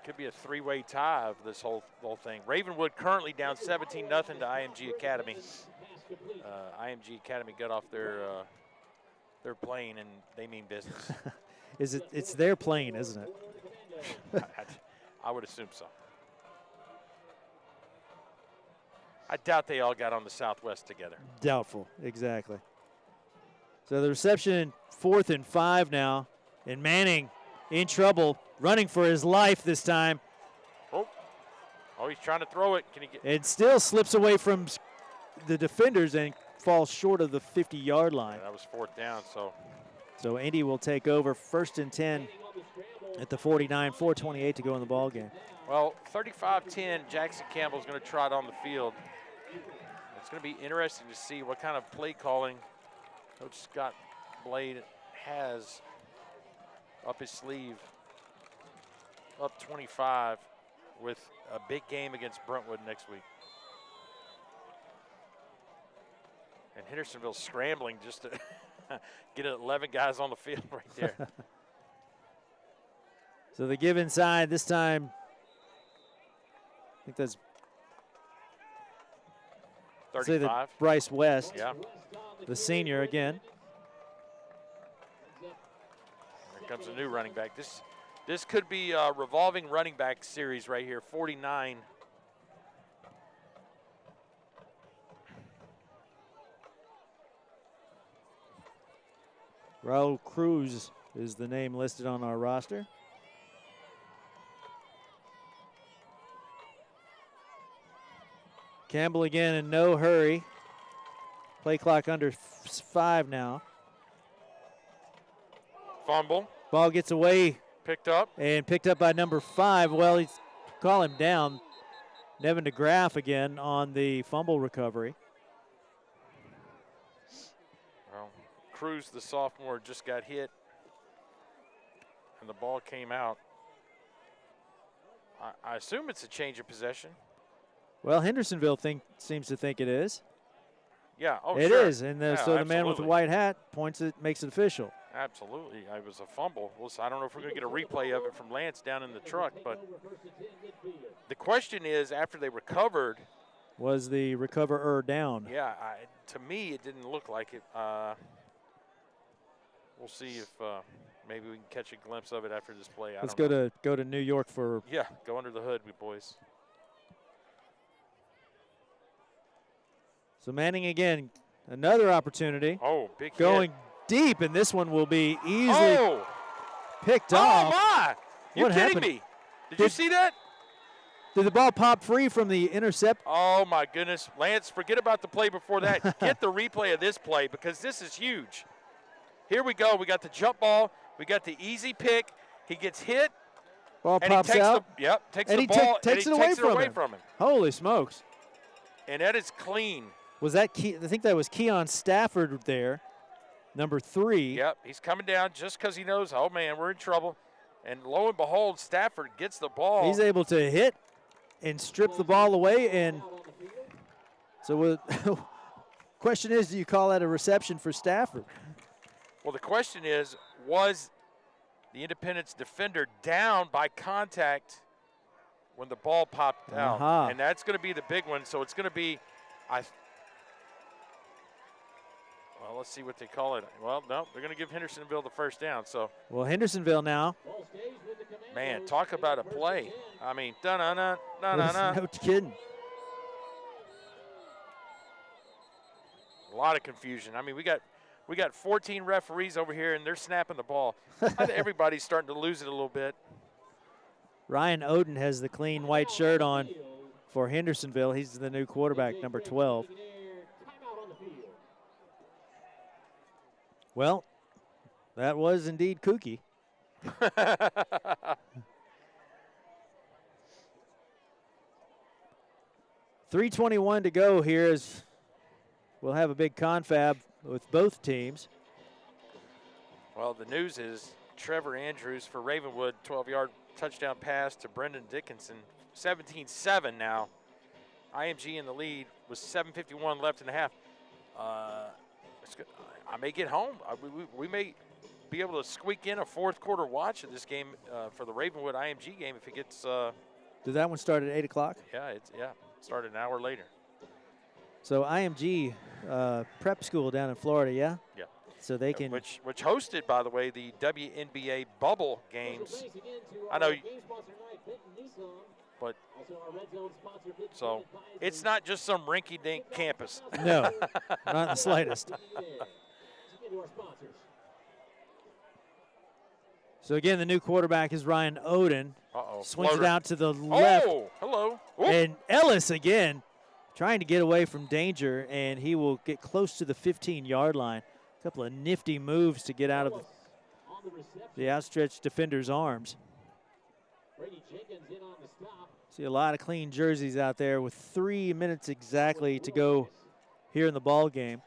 could be a three-way tie of this whole thing. Ravenwood currently down 17-0 to IMG Academy. IMG Academy got off their plane, and they mean business. It's their plane, isn't it? I would assume so. I doubt they all got on the Southwest together. Doubtful, exactly. So the reception, 4th and 5 now, and Manning in trouble, running for his life this time. Oh, he's trying to throw it. Can he get? It still slips away from the defenders and falls short of the 50-yard line. Yeah, that was 4th down, So Indy will take over 1st and 10 at the 49, 4:28 to go in the ball game. Well, 35-10, Jackson Campbell's going to trot on the field. It's going to be interesting to see what kind of play calling Coach Scott Blade has up his sleeve. Up 25 with a big game against Brentwood next week. And Hendersonville scrambling just to get 11 guys on the field right there. So the give inside this time, I think that's 35. Bryce West, Yeah. the senior again. Here comes a new running back. This could be a revolving running back series right here, 49. Raul Cruz is the name listed on our roster. Campbell again in no hurry. Play clock under 5 now. Fumble. Ball gets away. Picked up. And picked up by number 5. Well, he's call him down. Nevin DeGraff again on the fumble recovery. Well, Cruz, the sophomore, just got hit, and the ball came out. I assume it's a change of possession. Well, Hendersonville seems to think it is. Yeah, oh, it sure. is, and Yeah, so the man with the absolutely. white hat points it, makes it official. Absolutely. It was a fumble. Well, so I don't know if we're going to get a replay of it from Lance down in the truck, but the question is, after they recovered, was the recoverer down? Yeah, to me, it didn't look like it. We'll see if maybe we can catch a glimpse of it after this play. Let's go to New York for. Yeah, go under the hood, we boys. So Manning again, another opportunity. Oh, big going hit. Deep, and this one will be easily picked off. Oh my! You What kidding happened? me? Did you see that? Did the ball pop free from the intercept? Oh my goodness, Lance! Forget about the play before that. Get the replay of this play because this is huge. Here we go. We got the jump ball. We got the easy pick. He gets hit. Ball and pops he takes out. Takes and the he ball takes and it he away, takes from, it away him. from him. Holy smokes! And that is clean. Was that I think that was Keon Stafford there, number 3. Yep, he's coming down just because he knows, oh man, we're in trouble. And lo and behold, Stafford gets the ball. He's able to hit and strip the ball away. And so, question is, do you call that a reception for Stafford? Well, the question is, was the Independence defender down by contact when the ball popped out? And that's going to be the big one. So it's going to be, well, let's see what they call it. Well, no, they're going to give Hendersonville the first down. So. Well, Hendersonville now. Man, talk about a play. I mean, da-na-na. No kidding. A lot of confusion. I mean, we got 14 referees over here, and they're snapping the ball. I think everybody's starting to lose it a little bit. Ryan Oden has the clean white shirt on for Hendersonville. He's the new quarterback, number 12. Well, that was indeed kooky. 3:21 to go here as we'll have a big confab with both teams. Well, the news is Trevor Andrews for Ravenwood, 12-yard touchdown pass to Brendan Dickinson, 17-7 now. IMG in the lead with 7:51 left in the half. I may get home. We may be able to squeak in a fourth quarter watch of this game for the Ravenwood IMG game if it gets. Did that one start at 8 o'clock? Yeah, it started an hour later. So IMG prep school down in Florida, yeah? Yeah. So they can. Which hosted, by the way, the WNBA bubble games. I know. But so it's not just some rinky-dink campus. No, not in the slightest. So again, the new quarterback is Ryan Oden. Swings it out to the left. Oh, hello. Ooh. And Ellis again trying to get away from danger, and he will get close to the 15-yard line. A couple of nifty moves to get out of the outstretched defender's arms. See a lot of clean jerseys out there with 3 minutes exactly to go here in the ball game.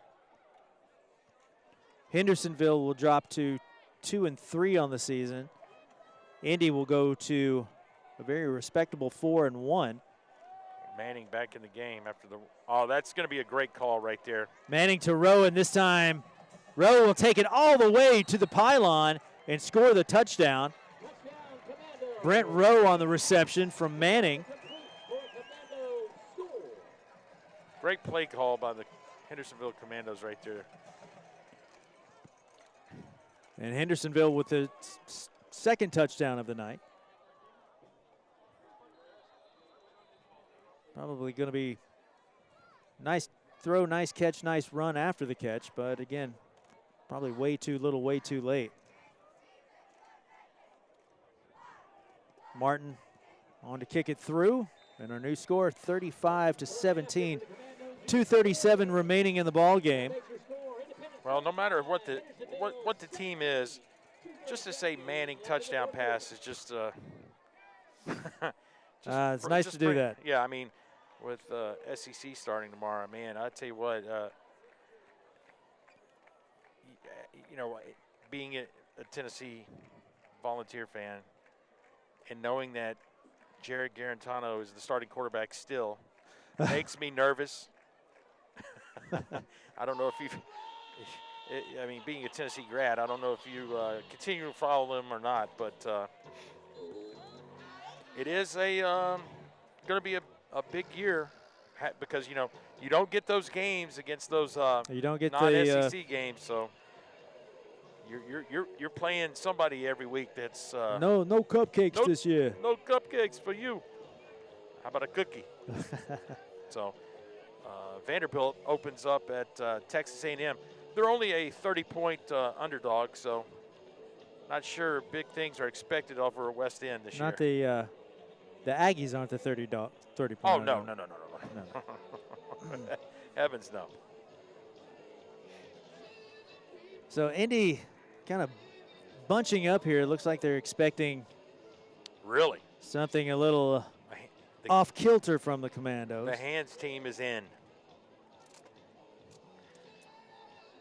Hendersonville will drop to 2-3 on the season. Indy will go to a very respectable 4-1. Manning back in the game after the. Oh, that's going to be a great call right there. Manning to Rowe, and this time Rowe will take it all the way to the pylon and score the touchdown. Brent Rowe on the reception from Manning. Great play call by the Hendersonville Commandos right there. And Hendersonville with the second touchdown of the night. Probably going to be nice throw, nice catch, nice run after the catch, but again, probably way too little, way too late. Martin on to kick it through, and our new score 35-17. 2:37 remaining in the ball game. Well, no matter what the team is, just to say Manning touchdown pass is just it's nice to do that. Yeah, I mean, with SEC starting tomorrow, man, I tell you what, you know, being a Tennessee Volunteer fan and knowing that Jared Garantano is the starting quarterback still makes me nervous. I don't know if you've – I mean, being a Tennessee grad, I don't know if you continue to follow them or not, but it is going to be a big year because, you know, you don't get those games against those you don't get non-SEC games, so you're playing somebody every week that's no cupcakes this year. No cupcakes for you. How about a cookie? So Vanderbilt opens up at Texas A&M. They're only a 30-point underdog, so not sure big things are expected over West End this year. Not the Aggies aren't the 30-point. Oh, no. Heavens, no. So Indy kind of bunching up here. It looks like they're expecting really something a little off kilter from the Commandos. The hands team is in.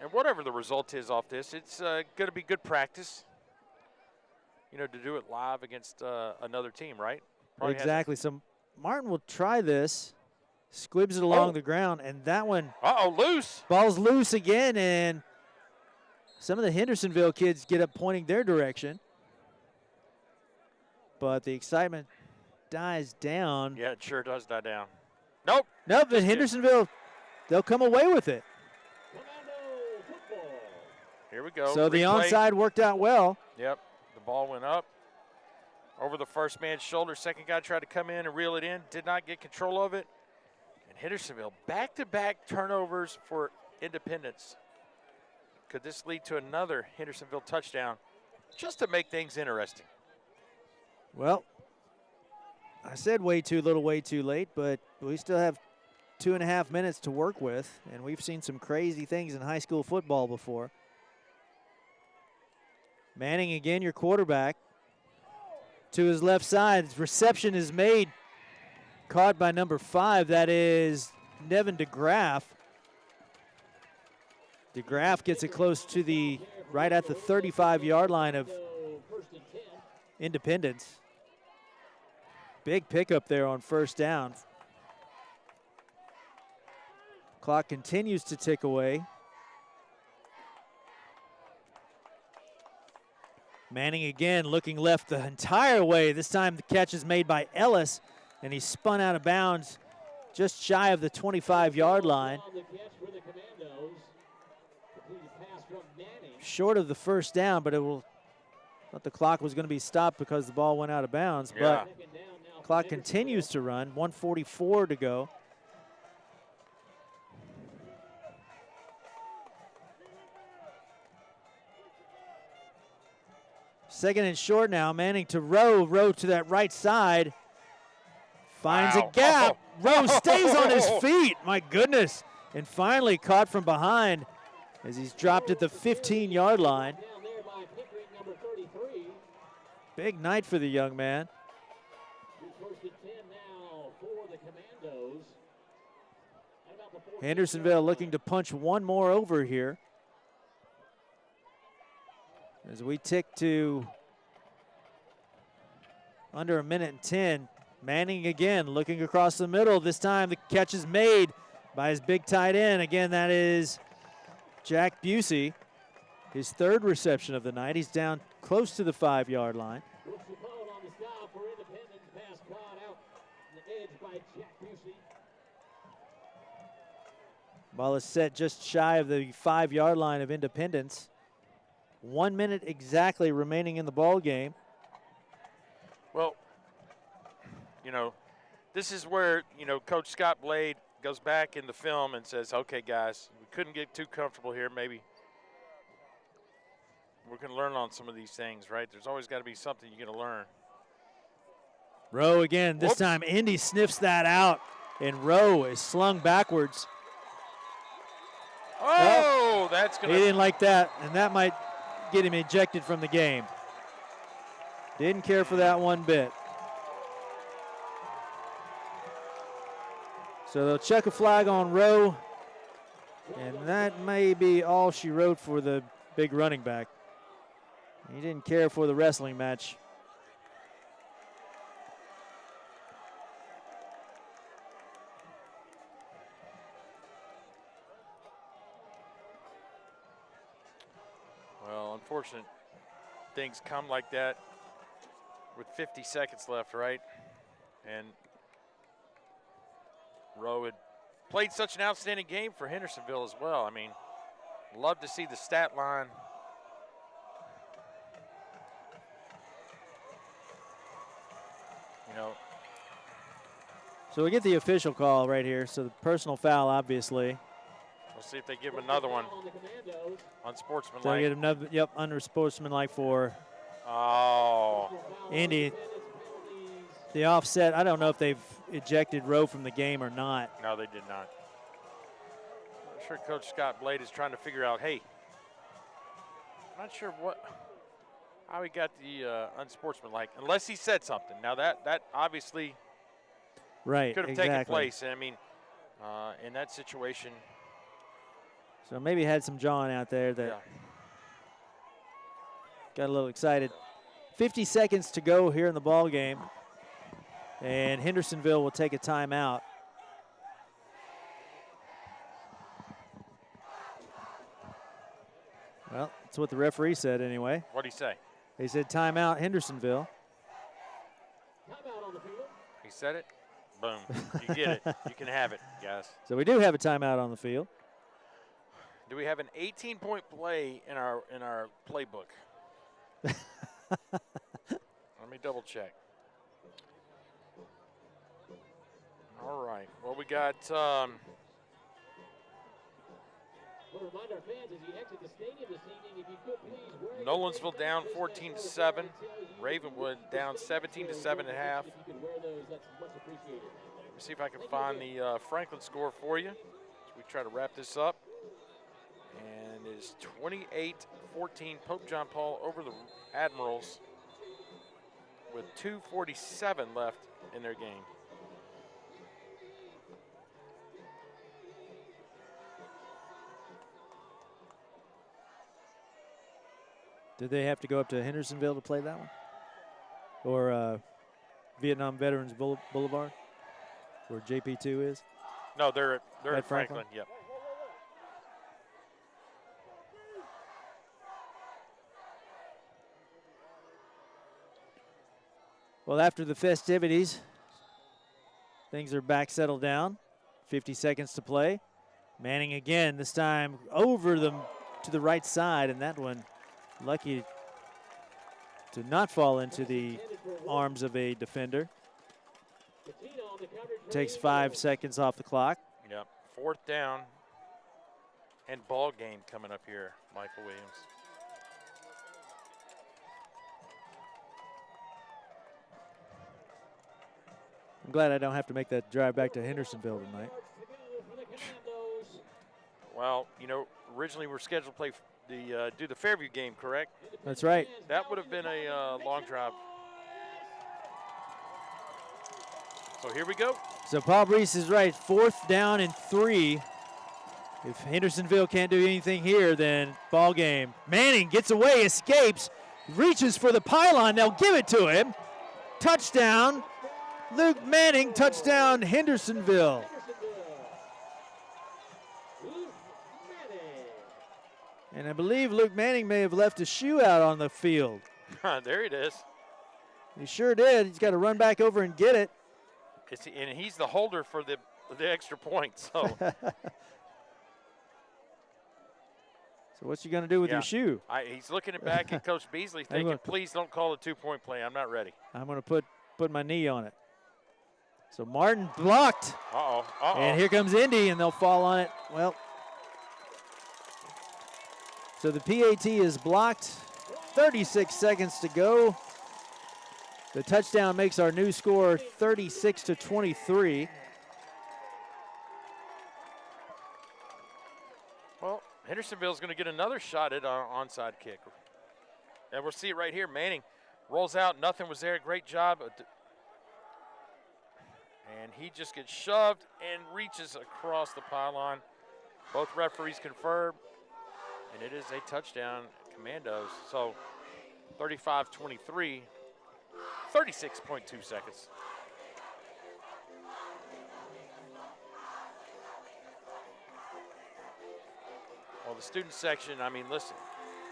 And whatever the result is off this, it's going to be good practice, you know, to do it live against another team, right? Probably exactly. So Martin will try this, squibs it along the ground, and that one. Loose. Ball's loose again, and some of the Hendersonville kids get up pointing their direction. But the excitement dies down. Yeah, it sure does die down. Nope. But Hendersonville, they'll come away with it. Here we go. So the onside worked out well. Yep. The ball went up over the first man's shoulder. Second guy tried to come in and reel it in. Did not get control of it. And Hendersonville, back-to-back turnovers for Independence. Could this lead to another Hendersonville touchdown just to make things interesting? Well, I said way too little, way too late, but we still have 2.5 minutes to work with, and we've seen some crazy things in high school football before. Manning again, your quarterback, to his left side. Reception is made, caught by number 5. That is Nevin DeGraff. DeGraff gets it close to right at the 35-yard line of Independence. Big pickup there on first down. Clock continues to tick away. Manning again looking left the entire way. This time the catch is made by Ellis, and he spun out of bounds just shy of the 25-yard line. Short of the first down, but thought the clock was going to be stopped because the ball went out of bounds. Yeah. But clock continues to run, 1:44 to go. Second and short now. Manning to Rowe to that right side. Finds a gap. Rowe stays on his feet. My goodness. And finally caught from behind as he's dropped at the 15-yard line. Big night for the young man. Hendersonville looking to punch one more over here. As we tick to under 1:10, Manning again looking across the middle. This time the catch is made by his big tight end. Again, that is Jack Busey, his third reception of the night. He's down close to the 5-yard line. Ball is set just shy of the 5-yard line of Independence. 1 minute exactly remaining in the ball game. Well, you know, this is where, you know, Coach Scott Blade goes back in the film and says, okay, guys, we couldn't get too comfortable here. Maybe we're going to learn on some of these things, right? There's always got to be something you're going to learn. Rowe again. This time Indy sniffs that out, and Rowe is slung backwards. Oh, that's going to. He didn't like that, and that might get him ejected from the game. Didn't care for that one bit. So they'll check a flag on Rowe, and that may be all she wrote for the big running back. He didn't care for the wrestling match. Well, unfortunate things come like that with 50 seconds left, right? And Rowe had played such an outstanding game for Hendersonville as well. I mean, love to see the stat line. You know. So we get the official call right here. So the personal foul, obviously. We'll see if they give him another one. Unsportsmanlike. So they get another, yep, unsportsmanlike for Indy. The offset, I don't know if they've ejected Rowe from the game or not. No, they did not. I'm sure Coach Scott Blade is trying to figure out, hey, I'm not sure how he got the unsportsmanlike, unless he said something. Now that obviously could have taken place. And I mean, in that situation. So maybe had some John out there that got a little excited. 50 seconds to go here in the ball game. And Hendersonville will take a timeout. Well, that's what the referee said anyway. What'd he say? He said timeout Hendersonville. Timeout on the field. He said it. Boom. You get it. You can have it, guys. So we do have a timeout on the field. Do we have an 18-point play in our playbook? Let me double check. All right. Well, we got. We'll remind our fans as you exit the stadium this evening, if you could please wear Nolensville down 14-7. Ravenwood down 17-7 at half. If you could wear those, that's much appreciated. Let me see if I can find the Franklin score for you as we try to wrap this up. And it is 28-14 Pope John Paul over the Admirals with 2:47 left in their game. Did they have to go up to Hendersonville to play that one? Or Vietnam Veterans Boulevard, where JP2 is? No, they're at Franklin. Yep. Well, after the festivities, things are back settled down. 50 seconds to play. Manning again, this time over them to the right side, and that one lucky to not fall into the arms of a defender. Takes 5 seconds off the clock. Yep, 4th down and ball game coming up here, Michael Williams. I'm glad I don't have to make that drive back to Hendersonville tonight. Well, you know, originally we were scheduled to play do the Fairview game, correct? That's right. That would have been a long drive. So here we go. So Paul Breece is right. 4th down and 3. If Hendersonville can't do anything here, then ball game. Manning gets away, escapes, reaches for the pylon. They'll give it to him. Touchdown. Luke Manning, touchdown, Hendersonville. And I believe Luke Manning may have left a shoe out on the field. There it is. He sure did. He's got to run back over and get it. And he's the holder for the extra point. So, So what's he going to do with your shoe? He's looking back at Coach Beasley thinking, please don't call a 2-point play. I'm not ready. I'm going to put my knee on it. So Martin blocked. Uh-oh. And here comes Indy, and they'll fall on it. Well, so the PAT is blocked. 36 seconds to go. The touchdown makes our new score 36-23. Well, Hendersonville's going to get another shot at an onside kick. And we'll see it right here. Manning Rolls out, nothing was there. Great job. And he just gets shoved and reaches across the pylon. Both referees confirm, and it is a touchdown, Commandos. So 35-23, 36.2 seconds. Well, the student section, I mean, listen,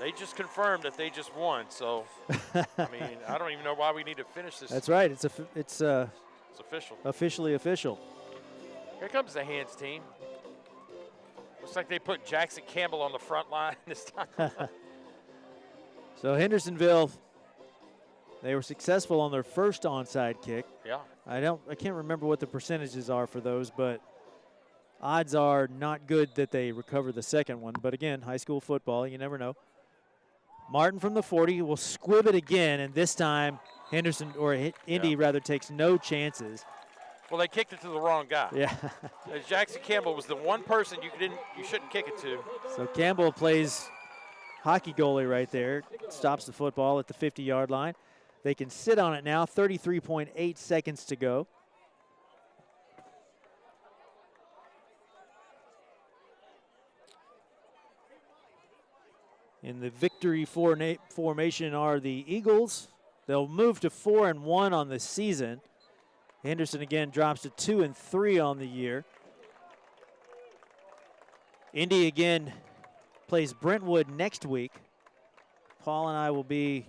they just confirmed that they just won. So, I mean, I don't even know why we need to finish this. That's right. It's official. Officially official. Here comes the hands team. Looks like they put Jackson Campbell on the front line this time. So Hendersonville, they were successful on their first onside kick. Yeah. I can't remember what the percentages are for those, but odds are not good that they recover the second one. But again, high school football, you never know. Martin from the 40 will squib it again, and this time Henderson, or Indy rather, takes no chances. Well, they kicked it to the wrong guy. Yeah. Jackson Campbell was the one person you shouldn't kick it to. So Campbell plays hockey goalie right there, stops the football at the 50-yard line. They can sit on it now, 33.8 seconds to go. In the victory formation are the Eagles. They'll move to 4-1 on the season. Henderson again drops to 2-3 on the year. Indy again plays Brentwood next week. Paul and I will be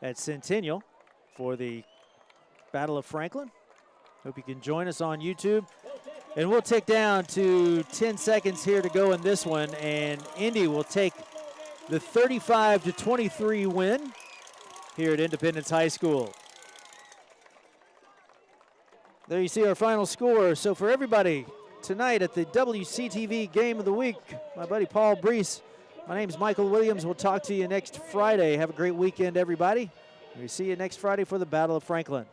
at Centennial for the Battle of Franklin. Hope you can join us on YouTube. And we'll take down to 10 seconds here to go in this one, and Indy will take the 35-23 win here at Independence High School. There you see our final score. So for everybody tonight at the WCTV Game of the Week, my buddy Paul Breece, my name's Michael Williams. We'll talk to you next Friday. Have a great weekend, everybody. We see you next Friday for the Battle of Franklin.